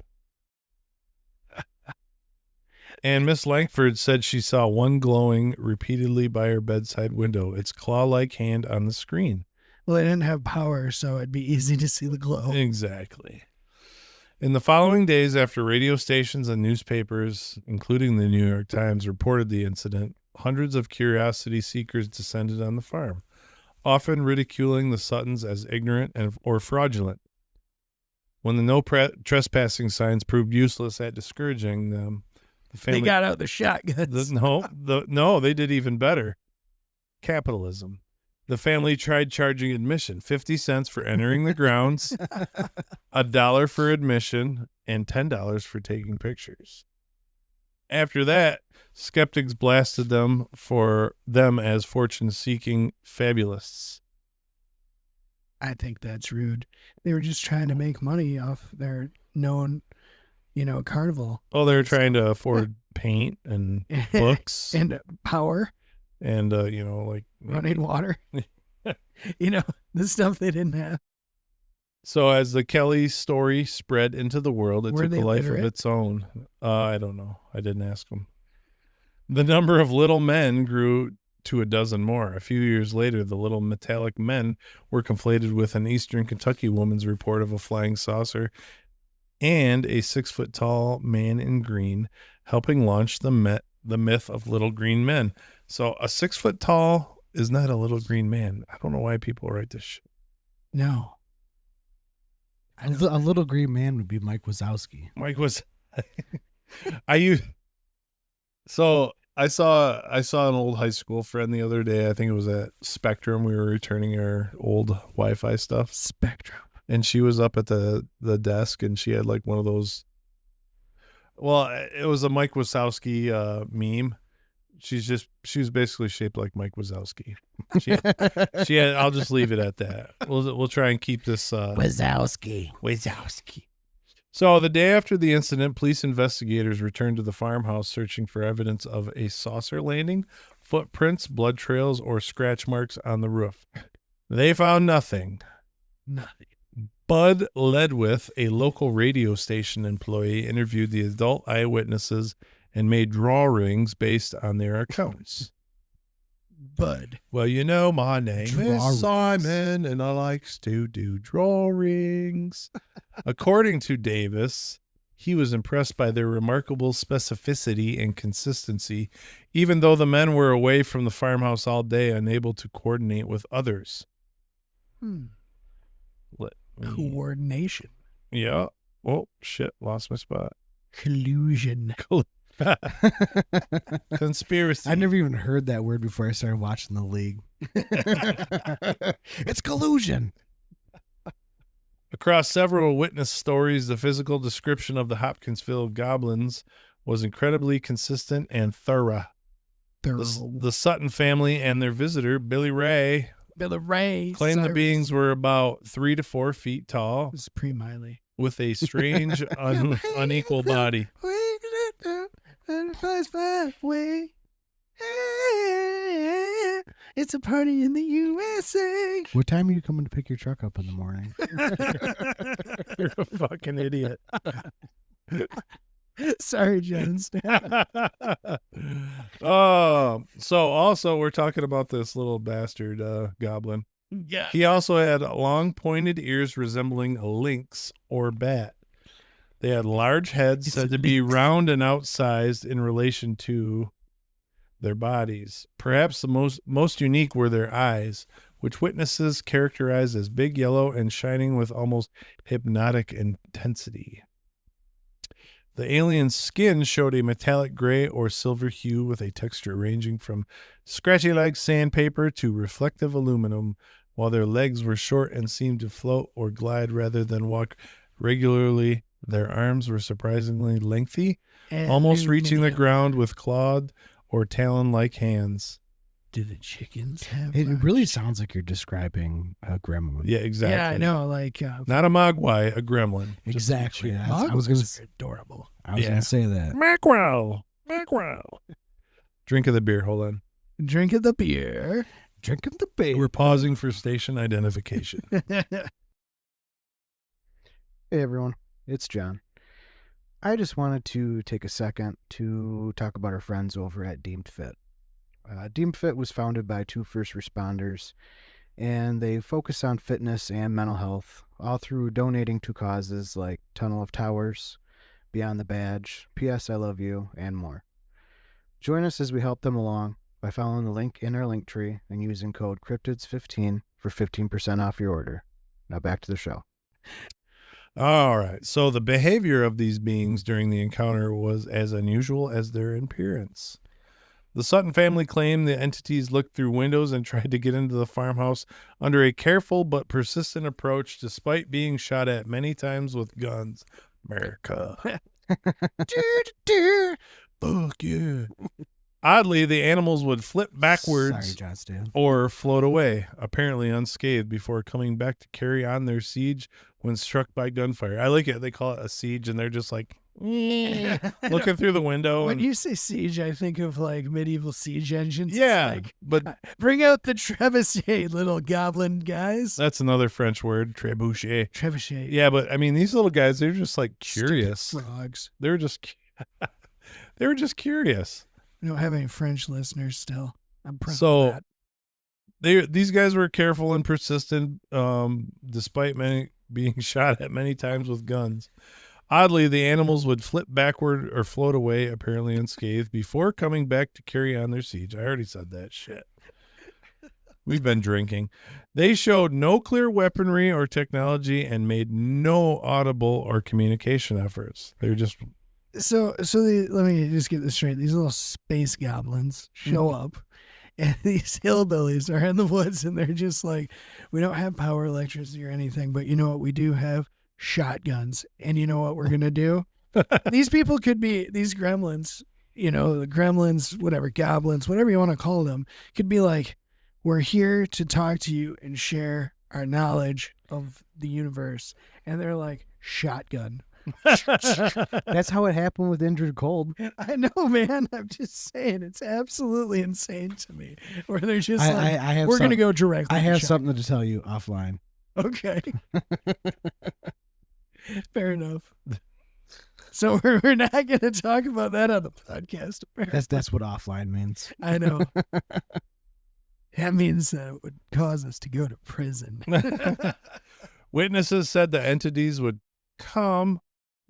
Speaker 3: And Miss Langford said she saw one glowing repeatedly by her bedside window, its claw-like hand on the screen.
Speaker 4: Well, they didn't have power, so it'd be easy to see the glow.
Speaker 3: Exactly. In the following days, after radio stations and newspapers, including the New York Times, reported the incident, hundreds of curiosity seekers descended on the farm, often ridiculing the Suttons as ignorant or fraudulent. When the no trespassing signs proved useless at discouraging them, the family...
Speaker 4: They got out the shotguns.
Speaker 3: No, they did even better. Capitalism. The family tried charging admission, 50 cents for entering the grounds, $1 for admission, and $10 for taking pictures. After that, skeptics blasted them as fortune-seeking fabulists.
Speaker 4: I think that's rude. They were just trying to make money off their known, carnival.
Speaker 3: Oh, they were trying to afford paint and books.
Speaker 4: And power.
Speaker 3: And, like...
Speaker 4: running water. The stuff they didn't have.
Speaker 3: So as the Kelly story spread into the world, it took a life of its own. I don't know. I didn't ask them. The number of little men grew to a dozen more. A few years later, the little metallic men were conflated with an Eastern Kentucky woman's report of a flying saucer and a 6-foot-tall man in green, helping launch the myth of little green men. So a 6-foot-tall is not a little green man. I don't know why people write this shit.
Speaker 4: No.
Speaker 2: A little green man would be Mike Wazowski.
Speaker 3: So I saw an old high school friend the other day. I think it was at Spectrum. We were returning our old Wi-Fi stuff.
Speaker 4: Spectrum.
Speaker 3: And she was up at the desk, and she had like one of those. Well, it was a Mike Wazowski meme. She was basically shaped like Mike Wazowski. She had. I'll just leave it at that. We'll try and keep this
Speaker 2: Wazowski.
Speaker 3: So the day after the incident, police investigators returned to the farmhouse searching for evidence of a saucer landing, footprints, blood trails, or scratch marks on the roof. They found nothing.
Speaker 4: Nothing.
Speaker 3: Bud Ledwith, a local radio station employee, interviewed the adult eyewitnesses and made drawings based on their accounts.
Speaker 4: Bud.
Speaker 3: Well, my name is Simon, and I likes to do drawings. According to Davis, he was impressed by their remarkable specificity and consistency, even though the men were away from the farmhouse all day, unable to coordinate with others.
Speaker 4: Coordination.
Speaker 3: Yeah. Oh, shit. Lost my spot.
Speaker 4: Collusion.
Speaker 3: Conspiracy.
Speaker 2: I never even heard that word before I started watching the league. It's collusion.
Speaker 3: Across several witness stories, the physical description of the Hopkinsville Goblins was incredibly consistent and thorough. The Sutton family and their visitor, Billy Ray, claimed the beings were about 3 to 4 feet tall.
Speaker 4: This is pre-Miley.
Speaker 3: With a strange, unequal body.
Speaker 4: It's a party in the USA.
Speaker 2: What time are you coming to pick your truck up in the morning?
Speaker 3: You're a fucking idiot.
Speaker 4: Sorry, Jen.
Speaker 3: So also we're talking about this little bastard goblin.
Speaker 4: Yeah.
Speaker 3: He also had long pointed ears resembling a lynx or bat. They had large heads said to be round and outsized in relation to their bodies. Perhaps the most unique were their eyes, which witnesses characterized as big, yellow, and shining with almost hypnotic intensity. The alien's skin showed a metallic gray or silver hue with a texture ranging from scratchy like sandpaper to reflective aluminum, while their legs were short and seemed to float or glide rather than walk regularly. Their arms were surprisingly lengthy, almost reaching the ground with clawed or talon-like hands.
Speaker 4: Do the chickens have
Speaker 2: It really sounds like you're describing a gremlin.
Speaker 3: Yeah, exactly.
Speaker 4: Yeah, I know. Like
Speaker 3: not a mogwai, a gremlin.
Speaker 2: Exactly.
Speaker 4: I was going to say adorable.
Speaker 2: I was going to say that.
Speaker 3: Mackerel. Drink of the beer. Hold on.
Speaker 4: Drink of the beer.
Speaker 2: Drinking the beer.
Speaker 3: We're pausing for station identification.
Speaker 2: Hey, everyone. It's John. I just wanted to take a second to talk about our friends over at Deemed Fit. Deemed Fit was founded by 2 first responders, and they focus on fitness and mental health, all through donating to causes like Tunnel of Towers, Beyond the Badge, P.S. I Love You, and more. Join us as we help them along by following the link in our link tree and using code cryptids15 for 15% off your order. Now back to the show.
Speaker 3: All right. So the behavior of these beings during the encounter was as unusual as their appearance. The Sutton family claimed the entities looked through windows and tried to get into the farmhouse under a careful but persistent approach, despite being shot at many times with guns. America. Fuck yeah. Oddly, the animals would flip backwards
Speaker 2: Sorry, John Stan.
Speaker 3: or float away, apparently unscathed, before coming back to carry on their siege when struck by gunfire. I like it. They call it a siege, and they're just like looking through the window.
Speaker 4: When you say siege, I think of like medieval siege engines.
Speaker 3: Yeah,
Speaker 4: Like,
Speaker 3: but
Speaker 4: bring out the trebuchet, little goblin guys.
Speaker 3: that's another French word, trebuchet.
Speaker 4: Trebuchet.
Speaker 3: Yeah, but I mean, these little guys, they're just like curious.
Speaker 4: Frogs.
Speaker 3: They were just curious.
Speaker 4: We don't have any French listeners still. I'm proud
Speaker 3: So
Speaker 4: of that.
Speaker 3: these guys were careful and persistent, despite being shot at many times with guns. Oddly, the animals would flip backward or float away, apparently unscathed, before coming back to carry on their siege. I already said that shit. We've been drinking. They showed no clear weaponry or technology and made no audible or communication efforts. They were just...
Speaker 4: So let me just get this straight. These little space goblins show up, and these hillbillies are in the woods, and they're just like, we don't have power, electricity, or anything, but you know what we do have? Shotguns. And you know what we're going to do? These people could be, these gremlins, the gremlins, whatever, goblins, whatever you want to call them, could be like, we're here to talk to you and share our knowledge of the universe. And they're like, shotgun.
Speaker 2: That's how it happened with Injured Cold.
Speaker 4: I know, man. I'm just saying, it's absolutely insane to me. Where they're just
Speaker 2: I
Speaker 4: like,
Speaker 2: have
Speaker 4: we're going to go directly.
Speaker 2: I
Speaker 4: to
Speaker 2: have
Speaker 4: shotgun.
Speaker 2: something to tell you offline.
Speaker 4: Okay. Fair enough. So we're not going to talk about that on the podcast. Apparently.
Speaker 2: That's what offline means.
Speaker 4: I know. That means that it would cause us to go to prison.
Speaker 3: Witnesses said the entities would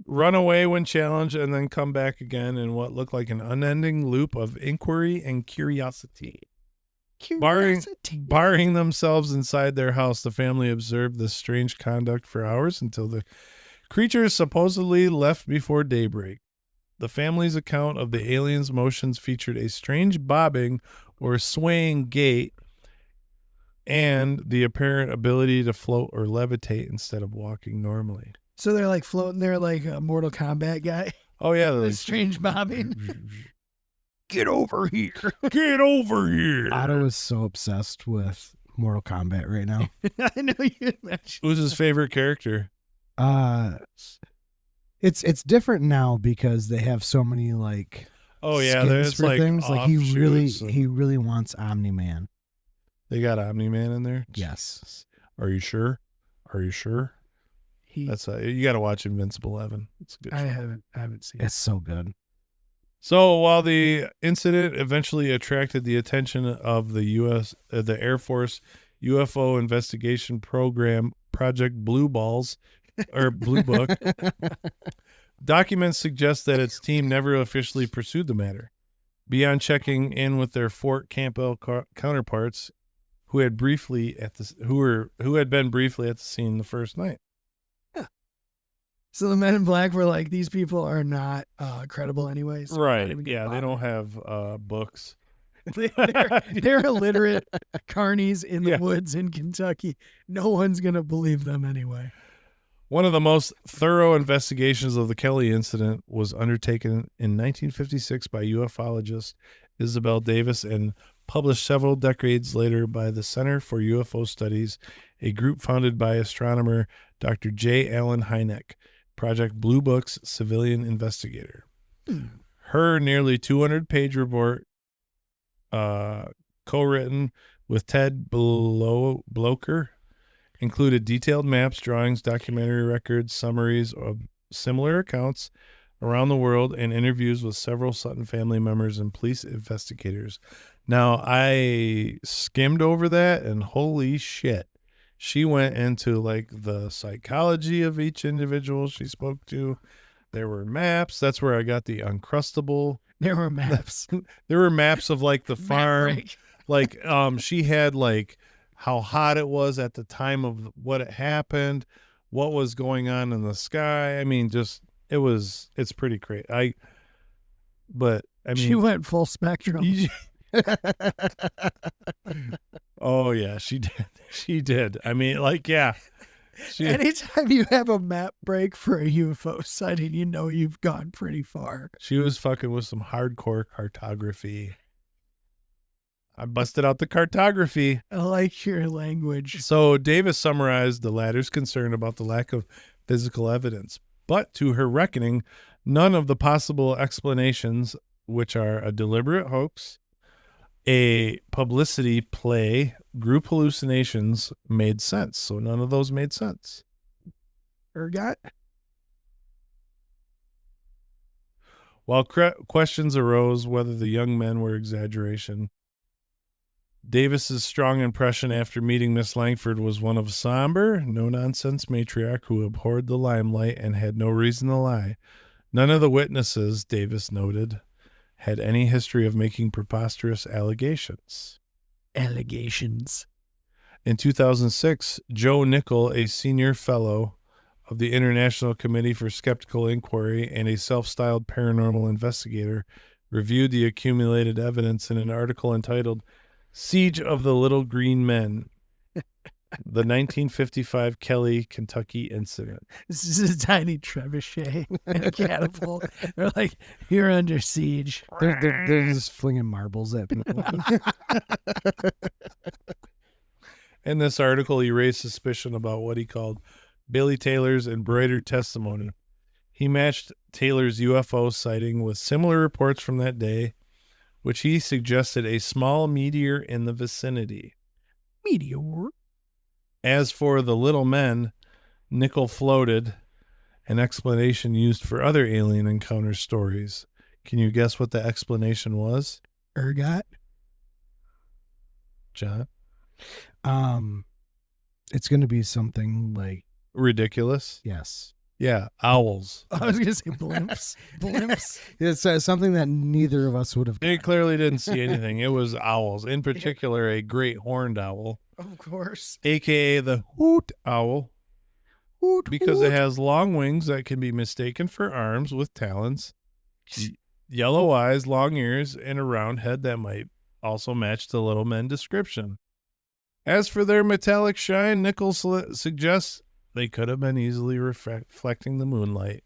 Speaker 3: run away when challenged, and then come back again in what looked like an unending loop of inquiry and curiosity. Barring themselves inside their house, the family observed this strange conduct for hours until the creatures supposedly left before daybreak. The family's account of the aliens' motions featured a strange bobbing or swaying gait and the apparent ability to float or levitate instead of walking normally.
Speaker 4: So they're like floating there like a Mortal Kombat guy.
Speaker 3: Oh, yeah.
Speaker 4: The strange bobbing. Get over here.
Speaker 3: Get over here.
Speaker 2: Otto is so obsessed with Mortal Kombat right now.
Speaker 4: I know you mentioned.
Speaker 3: Who's his favorite character?
Speaker 2: It's different now because they have so many like
Speaker 3: Oh yeah,
Speaker 2: skins
Speaker 3: there's
Speaker 2: for
Speaker 3: like
Speaker 2: things. Like he
Speaker 3: offshoots and-
Speaker 2: really wants Omni-Man.
Speaker 3: They got Omni-Man in there.
Speaker 2: Yes.
Speaker 3: Are you sure? Are you sure? That's you got to watch Invincible, Evan. It's a good.
Speaker 4: I
Speaker 3: show.
Speaker 4: haven't seen
Speaker 2: It's so good.
Speaker 3: So while the incident eventually attracted the attention of the Air Force UFO investigation program, Project Blue Balls, or Blue Book, documents suggest that its team never officially pursued the matter, beyond checking in with their Fort Campbell counterparts, who had been briefly at the scene the first night.
Speaker 4: So the Men in Black were like, these people are not credible anyways.
Speaker 3: Right. Yeah, they don't have books.
Speaker 4: They're illiterate carnies in the woods in Kentucky. No one's going to believe them anyway.
Speaker 3: One of the most thorough investigations of the Kelly incident was undertaken in 1956 by ufologist Isabel Davis and published several decades later by the Center for UFO Studies, a group founded by astronomer Dr. J. Allen Hynek, Project Blue Book's civilian investigator. Her nearly 200-page report, co-written with Ted Blocher, included detailed maps, drawings, documentary records, summaries of similar accounts around the world, and interviews with several Sutton family members and police investigators. Now, I skimmed over that, and holy shit. She went into like the psychology of each individual she spoke to. There were maps. That's where I got the Uncrustable.
Speaker 4: There were maps.
Speaker 3: There were maps of like the farm.
Speaker 4: break.
Speaker 3: Like she had like how hot it was at the time of what it happened, what was going on in the sky. I mean, just it's pretty great. I mean,
Speaker 4: she went full spectrum.
Speaker 3: Oh yeah, she did. She did. I mean, like, yeah.
Speaker 4: Anytime you have a map break for a UFO sighting, you know you've gone pretty far.
Speaker 3: She was fucking with some hardcore cartography. I busted out the cartography.
Speaker 4: I like your language.
Speaker 3: So Davis summarized the latter's concern about the lack of physical evidence. But to her reckoning, none of the possible explanations, which are a deliberate hoax, a publicity play, group hallucinations, made sense. So none of those made sense.
Speaker 4: Ergot?
Speaker 3: While questions arose whether the young men were exaggeration, Davis's strong impression after meeting Miss Langford was one of somber, no-nonsense matriarch who abhorred the limelight and had no reason to lie. None of the witnesses, Davis noted, had any history of making preposterous allegations. In 2006, Joe Nickel, a senior fellow of the International Committee for Skeptical Inquiry and a self-styled paranormal investigator, reviewed the accumulated evidence in an article entitled Siege of the Little Green Men, the 1955 Kelly, Kentucky incident.
Speaker 4: This is a tiny trebuchet and a catapult. They're like, you're under siege.
Speaker 2: They're just flinging marbles at people.
Speaker 3: In this article, he raised suspicion about what he called Billy Taylor's embroidered testimony. He matched Taylor's UFO sighting with similar reports from that day, which he suggested a small meteor in the vicinity.
Speaker 4: Meteor?
Speaker 3: As for the little men, Nickel floated an explanation used for other alien encounter stories. Can you guess what the explanation was?
Speaker 4: Ergot?
Speaker 3: John?
Speaker 2: It's going to be something like,
Speaker 3: Ridiculous.
Speaker 2: yes.
Speaker 3: Yeah, owls.
Speaker 4: I was gonna say blimps. Blimps.
Speaker 2: It's something that neither of us would have.
Speaker 3: They clearly didn't see anything. It was owls, in particular a great horned owl,
Speaker 4: Of course.
Speaker 3: aka the hoot owl,
Speaker 4: Hoot,
Speaker 3: because
Speaker 4: hoot.
Speaker 3: it has long wings that can be mistaken for arms with talons, yellow eyes, long ears, and a round head that might also match the little men description. As for their metallic shine, Nichols suggests they could have been easily reflecting the moonlight.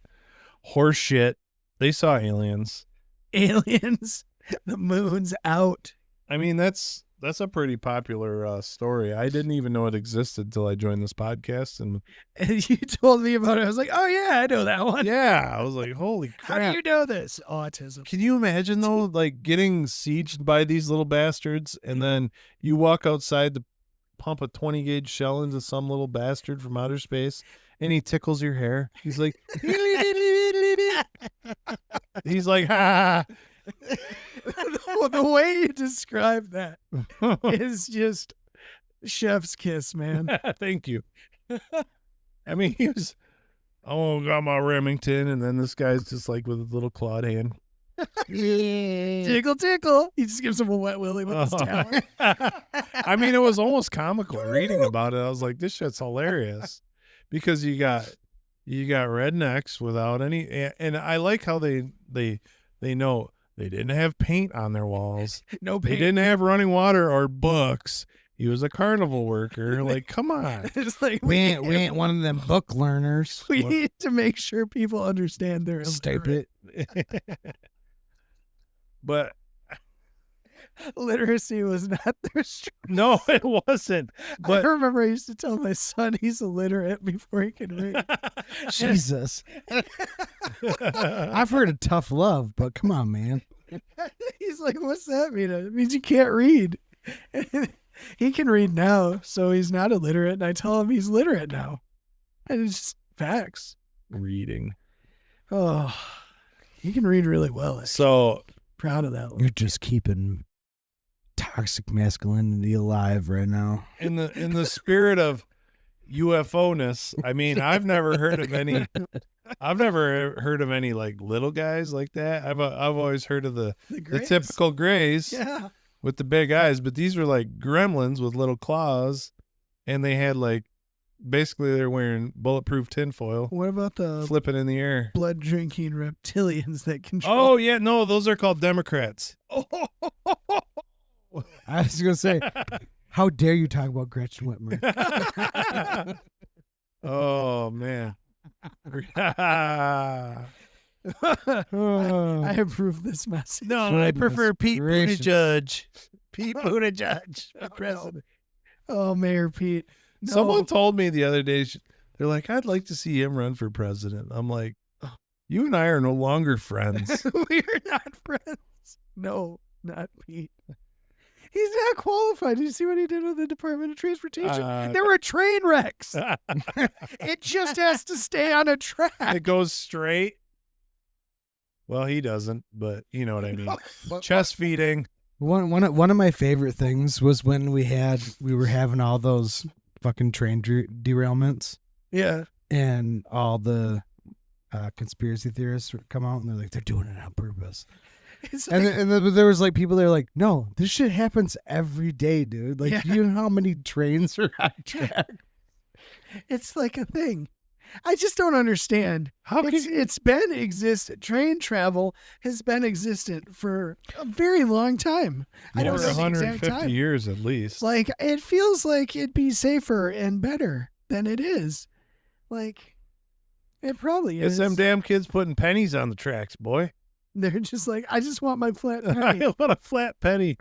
Speaker 3: Horse shit. They saw aliens.
Speaker 4: Aliens. The moon's out.
Speaker 3: I mean, that's a pretty popular story. I didn't even know it existed till I joined this podcast. And
Speaker 4: And you told me about it. I was like, oh yeah, I know that one.
Speaker 3: yeah, I was like, holy
Speaker 4: How
Speaker 3: crap.
Speaker 4: do you know this? Autism.
Speaker 3: Can you imagine, though, like getting sieged by these little bastards, and then you walk outside to pump a 20 gauge shell into some little bastard from outer space, and he tickles your hair. He's like, he's like, ha.
Speaker 4: The way you describe that is just chef's kiss, man.
Speaker 3: Thank you. I mean, he was, oh, got my Remington, and then this guy's just like with a little clawed hand.
Speaker 4: Tickle, tickle. He just gives him a wet willy with his talon.
Speaker 3: I mean, it was almost comical reading about it. I was like, this shit's hilarious, because you got rednecks without any, and I like how they know they didn't have paint on their walls.
Speaker 4: No
Speaker 3: They
Speaker 4: pain.
Speaker 3: didn't have running water or books. He was a carnival worker. Like, come on.
Speaker 4: It's like
Speaker 2: We ain't one of them book learners.
Speaker 4: we need to make sure people understand their
Speaker 2: Stupid.
Speaker 3: But
Speaker 4: literacy was not their strength.
Speaker 3: no, it wasn't.
Speaker 4: I
Speaker 3: But
Speaker 4: remember I used to tell my son he's illiterate before he can read.
Speaker 2: Jesus. I've heard of tough love, but come on, man.
Speaker 4: He's like, what's that mean? It means you can't read. He can read now, so he's not illiterate. And I tell him he's literate now. And it's just facts.
Speaker 3: reading.
Speaker 4: Oh, he can read really well. Actually.
Speaker 3: So
Speaker 4: Proud of that one.
Speaker 2: You're just keeping toxic masculinity alive right now.
Speaker 3: in the spirit of UFO-ness, I mean, I've never heard of any like little guys like that. I've always heard of the
Speaker 4: Grays.
Speaker 3: typical grays
Speaker 4: Yeah.
Speaker 3: with the big eyes, but these were like gremlins with little claws, and they had like, basically they're wearing bulletproof tinfoil,
Speaker 4: What about the
Speaker 3: flipping in the air.
Speaker 4: blood drinking reptilians that control?
Speaker 3: Oh yeah, no, those are called Democrats.
Speaker 2: I was going to say, how dare you talk about Gretchen Whitmer?
Speaker 3: Oh man.
Speaker 4: I approve this message.
Speaker 3: No, I prefer Pete
Speaker 2: gracious.
Speaker 3: Buttigieg. Pete Buttigieg for president.
Speaker 4: Oh, Mayor Pete. No.
Speaker 3: Someone told me the other day, they're like, I'd like to see him run for president. I'm like, you and I are no longer friends.
Speaker 4: We're not friends. No, not Pete. He's not qualified. Did you see what he did with the Department of Transportation? There were train wrecks. It just has to stay on a track.
Speaker 3: It goes straight. Well, he doesn't, but you know what I mean. Chest feeding.
Speaker 2: One of my favorite things was when we were having all those fucking train derailments,
Speaker 4: Yeah.
Speaker 2: and all the conspiracy theorists would come out and they're like, they're doing it on purpose.
Speaker 4: It's
Speaker 2: And,
Speaker 4: like,
Speaker 2: there was like people that are like, no, this shit happens every day, dude. Like,
Speaker 4: Yeah.
Speaker 2: do you know how many trains are on track?
Speaker 4: it's like a thing. I just don't understand.
Speaker 3: How can
Speaker 4: It's been existent. Train travel has been existent for a very long time. I don't
Speaker 3: for
Speaker 4: know the exact
Speaker 3: 150
Speaker 4: time.
Speaker 3: years at least.
Speaker 4: Like, it feels like it'd be safer and better than it is. Like, it probably
Speaker 3: It's
Speaker 4: is.
Speaker 3: them damn kids putting pennies on the tracks, boy.
Speaker 4: They're just like, I just want my flat
Speaker 3: I
Speaker 4: penny.
Speaker 3: want a flat penny.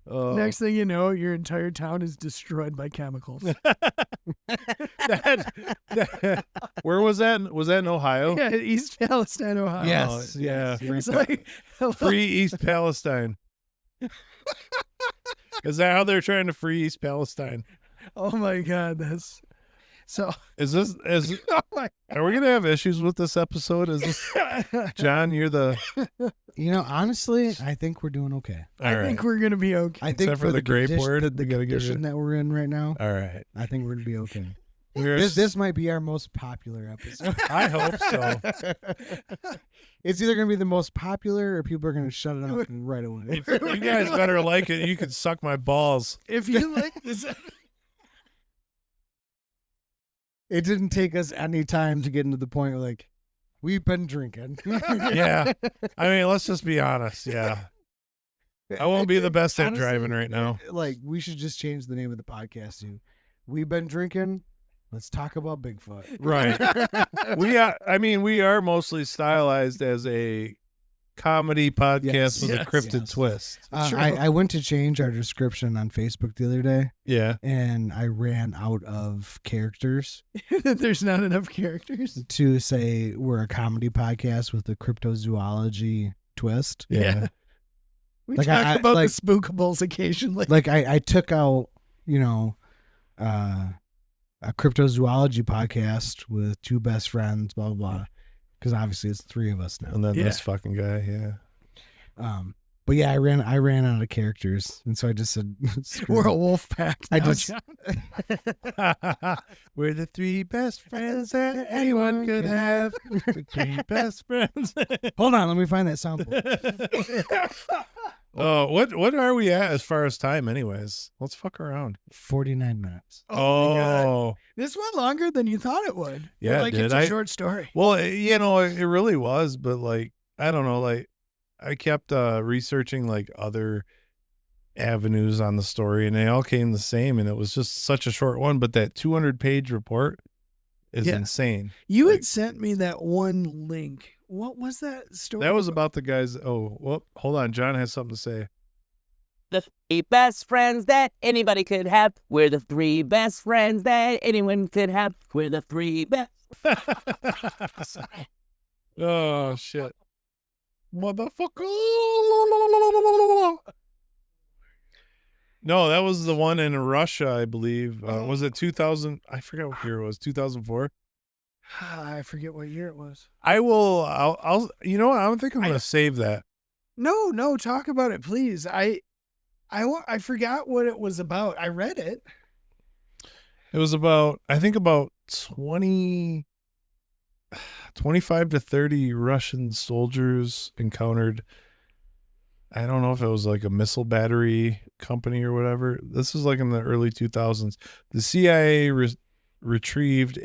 Speaker 4: Next thing you know, your entire town is destroyed by chemicals.
Speaker 3: Where was that? Was that in Ohio?
Speaker 4: Yeah, East Palestine, Ohio.
Speaker 2: Yes,
Speaker 3: Oh, yeah.
Speaker 4: It's like,
Speaker 3: Free East Palestine. Is that how they're trying to free East Palestine?
Speaker 4: oh my God, that's so.
Speaker 3: Are we gonna have issues with this episode? Is this John? You're the
Speaker 2: You know, honestly, I think we're doing okay.
Speaker 3: all
Speaker 4: I
Speaker 3: right.
Speaker 4: think we're gonna be okay.
Speaker 2: I think
Speaker 3: Except for the grape word,
Speaker 2: the
Speaker 3: they gotta get rid
Speaker 2: condition
Speaker 3: of.
Speaker 2: that we're in right now,
Speaker 3: All right.
Speaker 2: I think we're gonna be okay. This might be our most popular episode.
Speaker 3: I hope so.
Speaker 2: It's either going to be the most popular or people are going to shut it off right away.
Speaker 3: You guys better like it. You can suck my balls.
Speaker 4: If you like this,
Speaker 2: It didn't take us any time to get into the point where, like, we've been drinking.
Speaker 3: Yeah. I mean, let's just be honest. Yeah. I won't be the best at
Speaker 2: Honestly,
Speaker 3: driving right now.
Speaker 2: Like, we should just change the name of the podcast to We've Been Drinking. Let's talk about Bigfoot.
Speaker 3: Right. We are mostly stylized as a comedy podcast with a cryptid twist.
Speaker 2: I went to change our description on Facebook the other day,
Speaker 3: Yeah.
Speaker 2: and I ran out of characters
Speaker 4: there's not enough characters.
Speaker 2: to say we're a comedy podcast with a cryptozoology twist.
Speaker 3: Yeah.
Speaker 4: We
Speaker 2: Like,
Speaker 4: talk
Speaker 2: I-
Speaker 4: about
Speaker 2: like-
Speaker 4: the spookables occasionally.
Speaker 2: Like, I took out, a cryptozoology podcast with two best friends, blah, blah, blah. Because obviously it's three of us now.
Speaker 3: And then this fucking guy. Yeah.
Speaker 2: But yeah, I ran out of characters, and so I just said, screw
Speaker 4: We're
Speaker 2: it.
Speaker 4: a wolf pack.
Speaker 2: I
Speaker 4: now,
Speaker 2: just-
Speaker 4: John.
Speaker 3: We're the three best friends that anyone could have. The three best friends.
Speaker 2: Hold on, let me find that soundboard.
Speaker 3: Oh, what are we at as far as time, anyways? Let's fuck around.
Speaker 2: 49 minutes.
Speaker 4: Oh, my God.
Speaker 3: Oh,
Speaker 4: This went longer than you thought it would.
Speaker 3: Yeah,
Speaker 4: like
Speaker 3: it
Speaker 4: it's
Speaker 3: did.
Speaker 4: a
Speaker 3: I-
Speaker 4: short story.
Speaker 3: well, it really was, but like, I don't know, like, I kept researching like other avenues on the story, and they all came the same, and it was just such a short one. But that 200-page report is
Speaker 4: Yeah.
Speaker 3: insane.
Speaker 4: You
Speaker 3: like-
Speaker 4: had sent me that one link. What was that story?
Speaker 3: That was about the guys. Oh, well, hold on. John has something to say.
Speaker 6: The three best friends that anybody could have. We're the three best friends that anyone could have. We're the three best.
Speaker 3: Oh shit, motherfucker! No, that was the one in Russia, I believe. Was it 2000? I forgot what year it was. 2004.
Speaker 4: I forget what year it was.
Speaker 3: I'll. You know what? I don't think I'm gonna save that.
Speaker 4: No, talk about it, please. I forgot what it was about. I read it.
Speaker 3: It was about, I think, about 25 to 30 Russian soldiers encountered. I don't know if it was like a missile battery company or whatever. This was like in the early 2000s. The CIA retrieved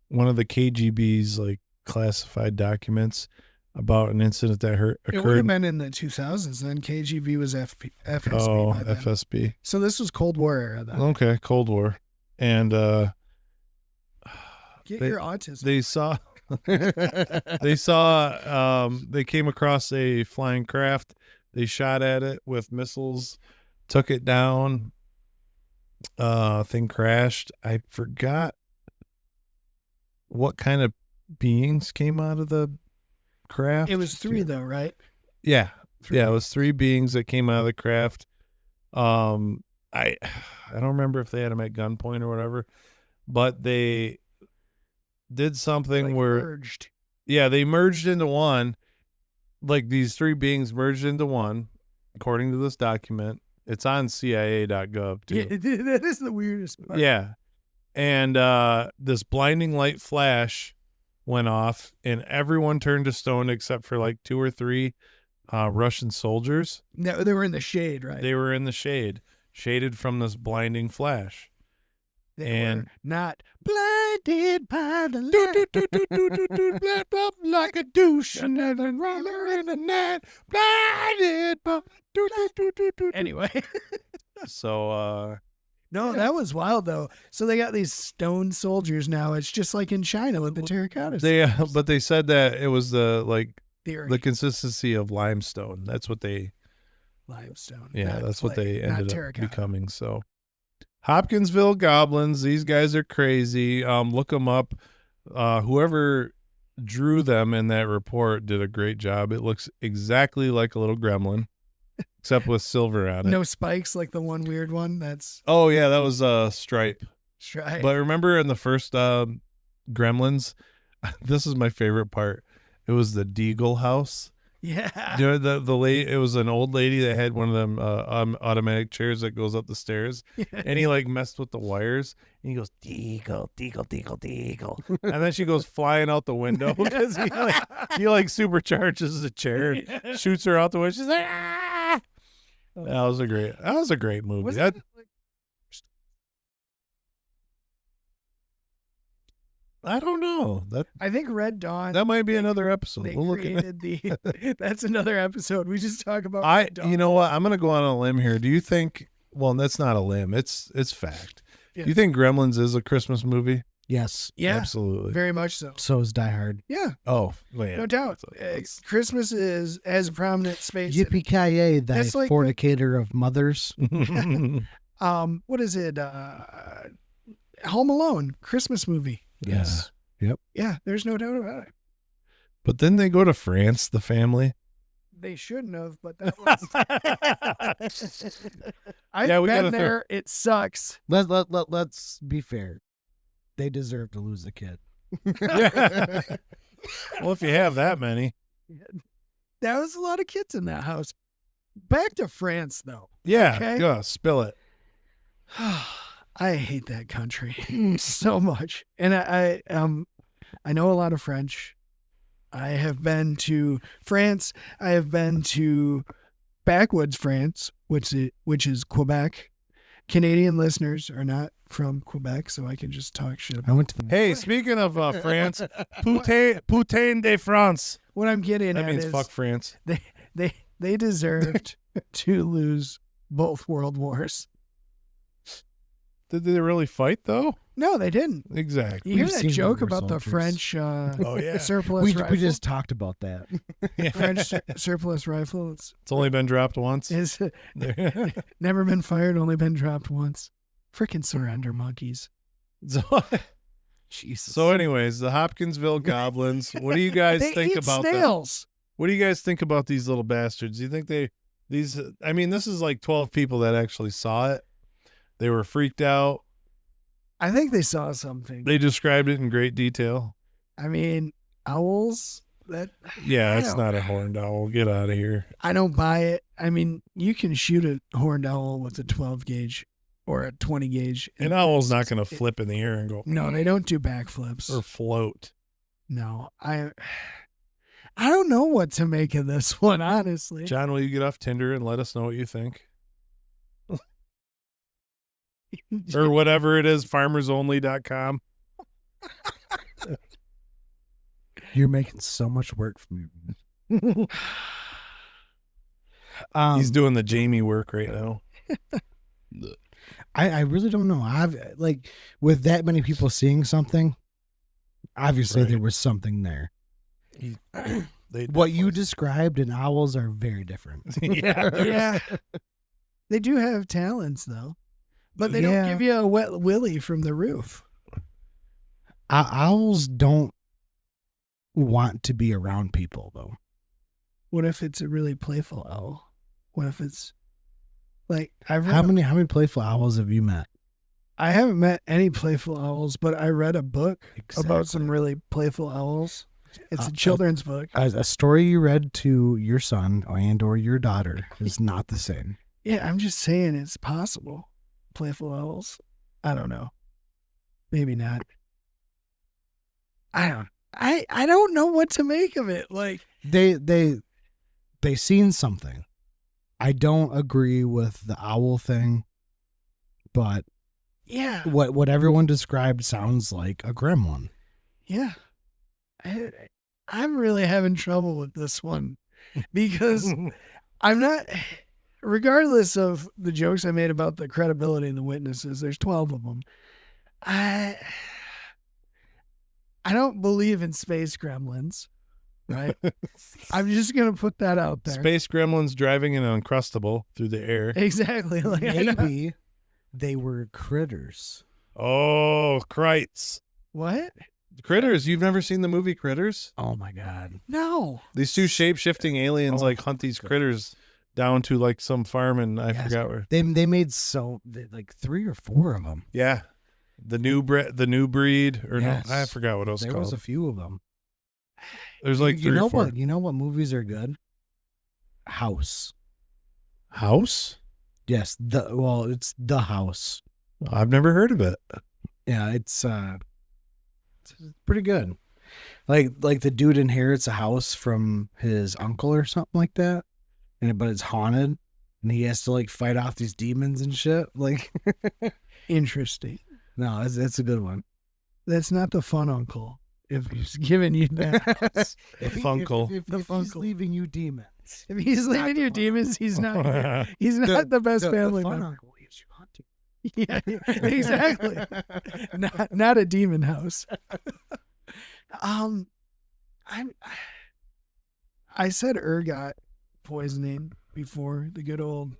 Speaker 3: one of the KGB's like classified documents about an incident that
Speaker 4: It would have
Speaker 3: occurred.
Speaker 4: been in the 2000s. Then KGB was FSB.
Speaker 3: Oh,
Speaker 4: by then.
Speaker 3: FSB.
Speaker 4: So this was Cold War era. Then.
Speaker 3: Okay, Cold War. And
Speaker 4: Get
Speaker 3: they-
Speaker 4: your autism.
Speaker 3: they came across a flying craft. They shot at it with missiles, took it down. Thing crashed. I forgot what kind of beings came out of the craft.
Speaker 4: It was three though, right?
Speaker 3: Yeah.
Speaker 4: Three.
Speaker 3: Yeah, it was three beings that came out of the craft. I don't remember if they had them at gunpoint or whatever, but they did something
Speaker 4: Like
Speaker 3: where
Speaker 4: merged.
Speaker 3: yeah, they merged into one. Like these three beings merged into one, according to this document. It's on CIA.gov too.
Speaker 4: Yeah, that is the weirdest part.
Speaker 3: Yeah. And this blinding light flash went off, and everyone turned to stone except for like 2 or 3 Russian soldiers.
Speaker 4: No, they were in the shade, right?
Speaker 3: They were in the shade, shaded from this blinding flash.
Speaker 4: They
Speaker 3: and-
Speaker 4: were not blinded by the light.
Speaker 3: Like a douche, and then roller in the night, blinded by.
Speaker 4: Anyway,
Speaker 3: So,
Speaker 4: no, that was wild though. So they got these stone soldiers now. It's just like in China with the terracotta.
Speaker 3: but they said that it was the
Speaker 4: theory.
Speaker 3: consistency of limestone. That's what they.
Speaker 4: Limestone.
Speaker 3: Yeah,
Speaker 4: not
Speaker 3: that's what
Speaker 4: clay,
Speaker 3: they
Speaker 4: not
Speaker 3: ended up
Speaker 4: terracotta.
Speaker 3: becoming. So, Hopkinsville Goblins. These guys are crazy. Look them up. Whoever drew them in that report did a great job. It looks exactly like a little gremlin, except with silver on it.
Speaker 4: No spikes like the one weird one. That's
Speaker 3: Oh yeah, that was Stripe.
Speaker 4: right.
Speaker 3: But remember in the first Gremlins, this is my favorite part. It was the Deagle house.
Speaker 4: Yeah.
Speaker 3: You know, the lady, it was an old lady that had one of them automatic chairs that goes up the stairs, and he like messed with the wires, and he goes deagle, deagle, deagle, deagle, and then she goes flying out the window because he supercharges the chair, and shoots her out the window. She's like, ah! That was a great movie.
Speaker 4: Was
Speaker 3: That,
Speaker 4: that like,
Speaker 3: I don't know.
Speaker 4: I think Red Dawn.
Speaker 3: That might be another episode.
Speaker 4: They
Speaker 3: We'll look at it.
Speaker 4: created that's another episode. We just talk about Red Dawn.
Speaker 3: You know what? I'm gonna go on a limb here. Do you think? Well, that's not a limb. It's fact.
Speaker 4: Yeah.
Speaker 3: Do you think Gremlins is a Christmas movie?
Speaker 2: Yes.
Speaker 4: Yeah,
Speaker 3: Absolutely.
Speaker 4: very much so.
Speaker 2: So is Die Hard.
Speaker 4: Yeah,
Speaker 3: Oh, well, yeah.
Speaker 4: no doubt. Christmas is as a prominent space.
Speaker 2: Yippee ki yay, thy
Speaker 4: That's like-
Speaker 2: fornicator of mothers.
Speaker 4: What is it? Home Alone, Christmas movie.
Speaker 2: Yes.
Speaker 4: Yeah, there's no doubt about it.
Speaker 3: But then they go to France, the family.
Speaker 4: They shouldn't have, but that was. I've
Speaker 3: Yeah, we
Speaker 4: been
Speaker 3: gotta
Speaker 4: there. It sucks.
Speaker 2: Let's be fair. They deserve to lose a kid.
Speaker 3: Well, if you have that many.
Speaker 4: There was a lot of kids in that house. Back to France, though.
Speaker 3: Yeah,
Speaker 4: Okay.
Speaker 3: go spill it.
Speaker 4: I hate that country so much, and I know a lot of French. I have been to France. I have been to backwoods France, which is Quebec. Canadian listeners are not from Quebec, so I can just talk shit about.
Speaker 2: I went to the
Speaker 3: Hey, speaking of France, Putain de France.
Speaker 4: What I'm getting
Speaker 3: That
Speaker 4: at
Speaker 3: means
Speaker 4: is
Speaker 3: fuck France.
Speaker 4: they deserved to lose both world wars.
Speaker 3: Did they really fight though?
Speaker 4: No, they didn't.
Speaker 3: Exactly.
Speaker 4: You hear
Speaker 2: We've
Speaker 4: that
Speaker 2: seen
Speaker 4: joke
Speaker 2: World War
Speaker 4: about the
Speaker 2: Soldiers.
Speaker 4: French
Speaker 3: Oh yeah.
Speaker 4: surplus
Speaker 2: we
Speaker 4: rifle?
Speaker 2: just talked about that.
Speaker 4: French surplus rifle.
Speaker 3: It's only been dropped once.
Speaker 4: It's never been fired, only been dropped once. Freaking surrender monkeys.
Speaker 2: Jesus.
Speaker 3: So, anyways, the Hopkinsville Goblins. What do you guys
Speaker 4: They
Speaker 3: think
Speaker 4: eat
Speaker 3: about them?
Speaker 4: snails.
Speaker 3: What do you guys think about these little bastards? Do you think I mean, this is like 12 people that actually saw it. They were freaked out.
Speaker 4: I think they saw something.
Speaker 3: They described it in great detail.
Speaker 4: I mean, owls. That
Speaker 3: Yeah,
Speaker 4: I
Speaker 3: it's
Speaker 4: don't-
Speaker 3: not a horned owl. Get out of here.
Speaker 4: I don't buy it. I mean, you can shoot a horned owl with a 12 gauge or a 20 gauge.
Speaker 3: An owl's not going to flip in the air and go,
Speaker 4: No, they don't do backflips.
Speaker 3: or float.
Speaker 4: No, I don't know what to make of this one, honestly.
Speaker 3: John, will you get off Tinder and let us know what you think? Or whatever it is, farmersonly.com.
Speaker 2: You're making so much work for me.
Speaker 3: He's doing the Jamie work right now.
Speaker 2: I really don't know. I've like with that many people seeing something, obviously
Speaker 3: Right.
Speaker 2: there was something there.
Speaker 3: They
Speaker 2: What you described and owls are very different.
Speaker 4: Yeah. They do have talents, though. But they don't
Speaker 2: Yeah.
Speaker 4: give you a wet willy from the roof.
Speaker 2: Owls don't want to be around people, though.
Speaker 4: What if it's a really playful owl? What if it's like I've read
Speaker 2: How many playful owls have you met?
Speaker 4: I haven't met any playful owls, but I read a book about some
Speaker 2: Exactly.
Speaker 4: really playful owls. It's a children's book.
Speaker 2: A story you read to your son and or your daughter is not the same.
Speaker 4: Yeah, I'm just saying it's possible. Playful owls. I don't know. Maybe not. I don't know what to make of it. Like
Speaker 2: They seen something. I don't agree with the owl thing, but
Speaker 4: yeah.
Speaker 2: what everyone described sounds like a gremlin.
Speaker 4: Yeah. I'm really having trouble with this one because I'm not, regardless of the jokes I made about the credibility of the witnesses, there's 12 of them. I don't believe in space gremlins, right? I'm just going to put that out there.
Speaker 3: Space gremlins driving an Uncrustable through the air.
Speaker 4: Exactly. Like,
Speaker 2: Maybe they were critters.
Speaker 3: Oh, Krites.
Speaker 4: what?
Speaker 3: Critters. You've never seen the movie Critters?
Speaker 2: Oh my god.
Speaker 4: No.
Speaker 3: These two shape-shifting aliens
Speaker 2: Oh,
Speaker 3: like hunt these critters down to like some farm and I
Speaker 2: Yes.
Speaker 3: forgot where.
Speaker 2: They made like 3 or 4 of them.
Speaker 3: Yeah. The new breed or
Speaker 2: Yes.
Speaker 3: no, I forgot what it was
Speaker 2: There
Speaker 3: called.
Speaker 2: was a few of them.
Speaker 3: There's like
Speaker 2: you
Speaker 3: 3
Speaker 2: know
Speaker 3: or 4.
Speaker 2: what? You know what movies are good? house.
Speaker 3: House?
Speaker 2: Yes, it's the house.
Speaker 3: I've never heard of it.
Speaker 2: Yeah, it's pretty good. Like the dude inherits a house from his uncle or something like that, but it's haunted, and he has to like fight off these demons and shit. Like,
Speaker 4: Interesting.
Speaker 2: no, it's a good one.
Speaker 4: That's not the fun uncle. If he's giving you that,
Speaker 3: Funkle.
Speaker 2: If
Speaker 4: The
Speaker 2: he's
Speaker 4: Funkle.
Speaker 2: leaving you demons,
Speaker 4: if he's leaving you demons, he's not. He's not the best family
Speaker 2: the fun
Speaker 4: member.
Speaker 2: uncle leaves you hunting.
Speaker 4: Yeah, exactly. not a demon house. I said ergot poisoning before, the good old.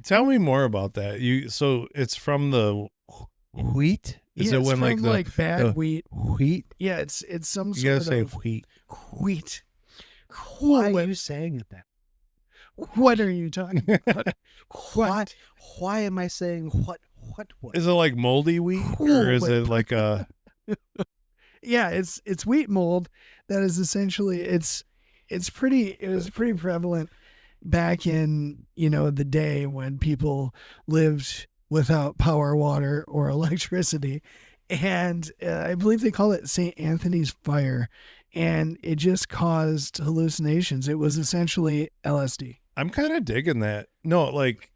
Speaker 3: Tell me more about that. So it's from the
Speaker 2: Wheat?
Speaker 3: Is
Speaker 4: Yeah,
Speaker 3: it
Speaker 4: it's
Speaker 3: when
Speaker 4: from,
Speaker 3: like
Speaker 4: bad
Speaker 3: the
Speaker 4: wheat?
Speaker 2: Wheat?
Speaker 4: Yeah, it's some
Speaker 3: you gotta
Speaker 4: sort
Speaker 3: say
Speaker 4: of
Speaker 3: wheat?
Speaker 4: wheat.
Speaker 2: Why
Speaker 4: What-
Speaker 2: are you saying it that?
Speaker 4: What are you talking about? What?
Speaker 2: Why am I saying what?
Speaker 3: Is it like moldy wheat or is it like a?
Speaker 4: Yeah, it's wheat mold that is essentially it was pretty prevalent back in the day when people lived without power, water, or electricity, and I believe they call it St. Anthony's fire, and it just caused hallucinations. It was essentially LSD.
Speaker 3: I'm kind of digging that. No, like,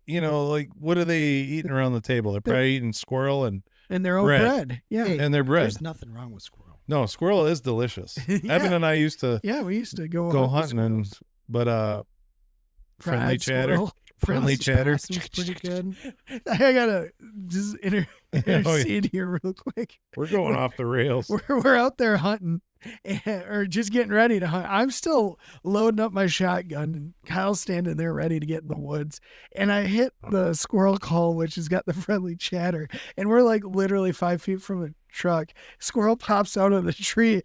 Speaker 3: like what are they eating around the table? They're probably eating squirrel and
Speaker 4: And their own
Speaker 3: Bread.
Speaker 4: bread. Yeah.
Speaker 2: Hey,
Speaker 3: their bread.
Speaker 2: There's nothing wrong with squirrel.
Speaker 3: No, squirrel is delicious.
Speaker 4: Yeah.
Speaker 3: Evan and I used to
Speaker 4: Yeah, we used to go
Speaker 3: go
Speaker 4: hunt with
Speaker 3: hunting, and
Speaker 4: squirrels.
Speaker 3: but friendly
Speaker 4: Fried
Speaker 3: chatter.
Speaker 4: squirrel.
Speaker 3: Friendly chatter.
Speaker 2: Possum's pretty good.
Speaker 4: I gotta just intercede here real quick.
Speaker 3: We're going off the rails.
Speaker 4: We're out there hunting, or just getting ready to hunt. I'm still loading up my shotgun, and Kyle's standing there ready to get in the woods. And I hit the squirrel call, which has got the friendly chatter, and we're like literally 5 feet from a truck. Squirrel pops out of the tree,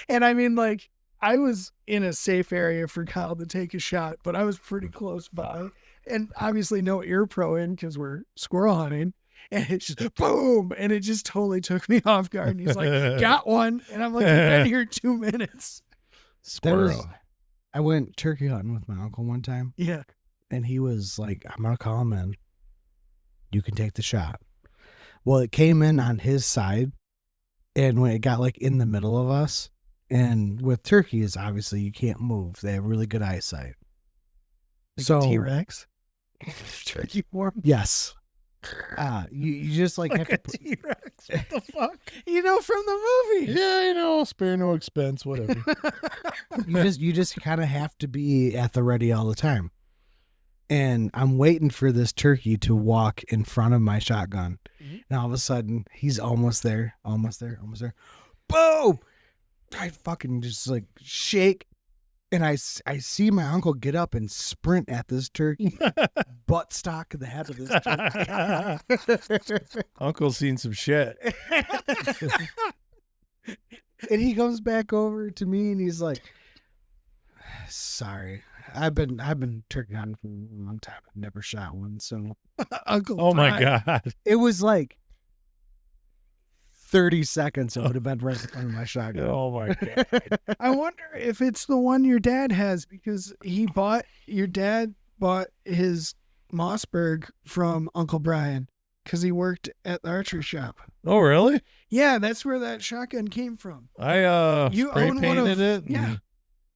Speaker 4: and I mean, like, I was in a safe area for Kyle to take a shot, but I was pretty close by, and obviously no ear pro in because we're squirrel hunting. And it just boom, and it just totally took me off guard. And he's like, "Got one," and I'm like, "You've been here 2 minutes."
Speaker 3: Squirrel.
Speaker 2: I went turkey hunting with my uncle one time,
Speaker 4: Yeah,
Speaker 2: and he was like, "I'm gonna call him in. You can take the shot." Well, it came in on his side, and when it got like in the middle of us, and with turkeys, obviously you can't move. They have really good eyesight.
Speaker 4: like T-Rex.
Speaker 2: Turkey form? Yes. You just like have to put,
Speaker 4: T-Rex. What the fuck? From the movie.
Speaker 3: Yeah, spare no expense, whatever.
Speaker 2: you just kind of have to be at the ready all the time. And I'm waiting for this turkey to walk in front of my shotgun.
Speaker 4: Mhm.
Speaker 2: And all of a sudden, he's almost there. Boom! I fucking just like shake. And I see my uncle get up and sprint at this turkey, butt stock the head of this turkey.
Speaker 3: Uncle's seen some shit.
Speaker 2: And he comes back over to me and he's like, "Sorry, I've been turkey hunting for a long time. I've never shot one." So
Speaker 4: Uncle.
Speaker 3: Oh my
Speaker 4: Brian.
Speaker 3: God.
Speaker 2: it was like 30 seconds. It would have been right in front of my shotgun.
Speaker 3: Oh my God.
Speaker 4: I wonder if it's the one your dad has, because your dad bought his Mossberg from Uncle Brian because he worked at the archery shop.
Speaker 3: Oh really?
Speaker 4: Yeah, that's where that shotgun came from.
Speaker 3: I
Speaker 4: You
Speaker 3: spray
Speaker 4: own one
Speaker 3: painted
Speaker 4: of-
Speaker 3: it.
Speaker 4: yeah.
Speaker 3: and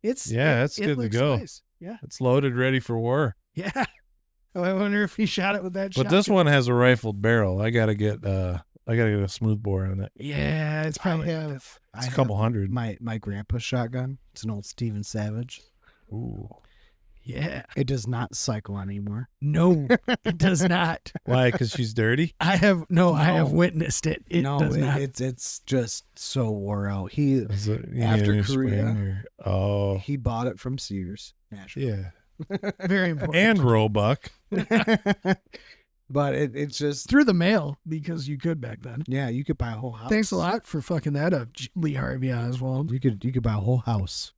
Speaker 4: It's
Speaker 3: it's
Speaker 4: it
Speaker 3: good to
Speaker 4: looks
Speaker 3: go.
Speaker 4: nice. Yeah,
Speaker 3: It's loaded, ready for war.
Speaker 4: yeah. Oh, I wonder if he shot it with that.
Speaker 3: But this one has a rifled barrel. I gotta get a smooth bore on it.
Speaker 4: Yeah, it's probably
Speaker 2: It's
Speaker 3: It's a couple hundred.
Speaker 2: My grandpa's shotgun. It's an old Steven Savage.
Speaker 3: Ooh.
Speaker 4: Yeah.
Speaker 2: It does not cycle anymore.
Speaker 4: No, it does not.
Speaker 3: Why? Because she's dirty.
Speaker 4: I have witnessed it. It does not.
Speaker 2: It's just so wore out. He
Speaker 3: Is it,
Speaker 2: After
Speaker 3: your
Speaker 2: Korea.
Speaker 3: spring or- oh,
Speaker 2: he bought it from Sears. Naturally.
Speaker 3: yeah.
Speaker 4: Very important.
Speaker 3: And Roebuck.
Speaker 2: But it's just
Speaker 4: Through the mail, because you could back then.
Speaker 2: yeah. You could buy a whole house.
Speaker 4: Thanks a lot for fucking that up, Lee Harvey Oswald.
Speaker 2: You could buy a whole house.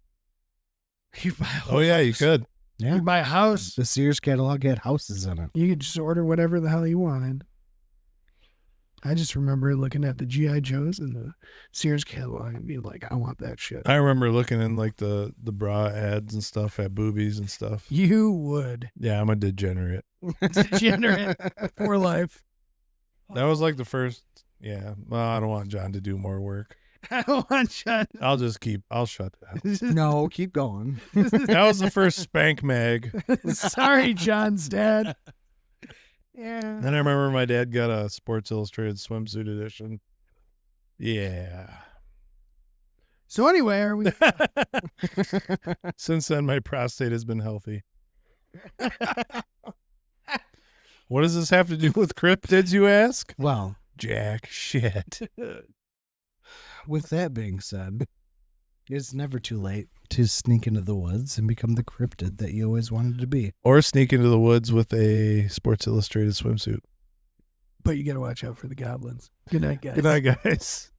Speaker 4: You buy a whole
Speaker 3: Oh yeah, you
Speaker 4: house.
Speaker 3: could.
Speaker 2: Yeah.
Speaker 4: You buy a house.
Speaker 2: The Sears catalog had houses in it.
Speaker 4: You could just order whatever the hell you wanted. I just remember looking at the G.I. Joes and the Sears catalog and being like, I want that shit.
Speaker 3: I remember looking in like the bra ads and stuff at boobies and stuff.
Speaker 4: You would.
Speaker 3: Yeah, I'm a degenerate.
Speaker 4: Degenerate for life.
Speaker 3: That was like the first. Yeah, well, I don't want John to do more work.
Speaker 4: I don't want John.
Speaker 3: I'll shut that.
Speaker 2: No, keep going.
Speaker 3: That was the first Spank Mag.
Speaker 4: Sorry, John's dad. Yeah.
Speaker 3: Then I remember my dad got a Sports Illustrated swimsuit edition. Yeah.
Speaker 4: So anyway, are we?
Speaker 3: Since then, my prostate has been healthy. What does this have to do with cryptids, you ask?
Speaker 2: Well,
Speaker 3: Jack shit.
Speaker 2: with that being said, it's never too late to sneak into the woods and become the cryptid that you always wanted to be.
Speaker 3: Or sneak into the woods with a Sports Illustrated swimsuit.
Speaker 4: But you got to watch out for the goblins. Good night, guys.
Speaker 3: Good night, guys.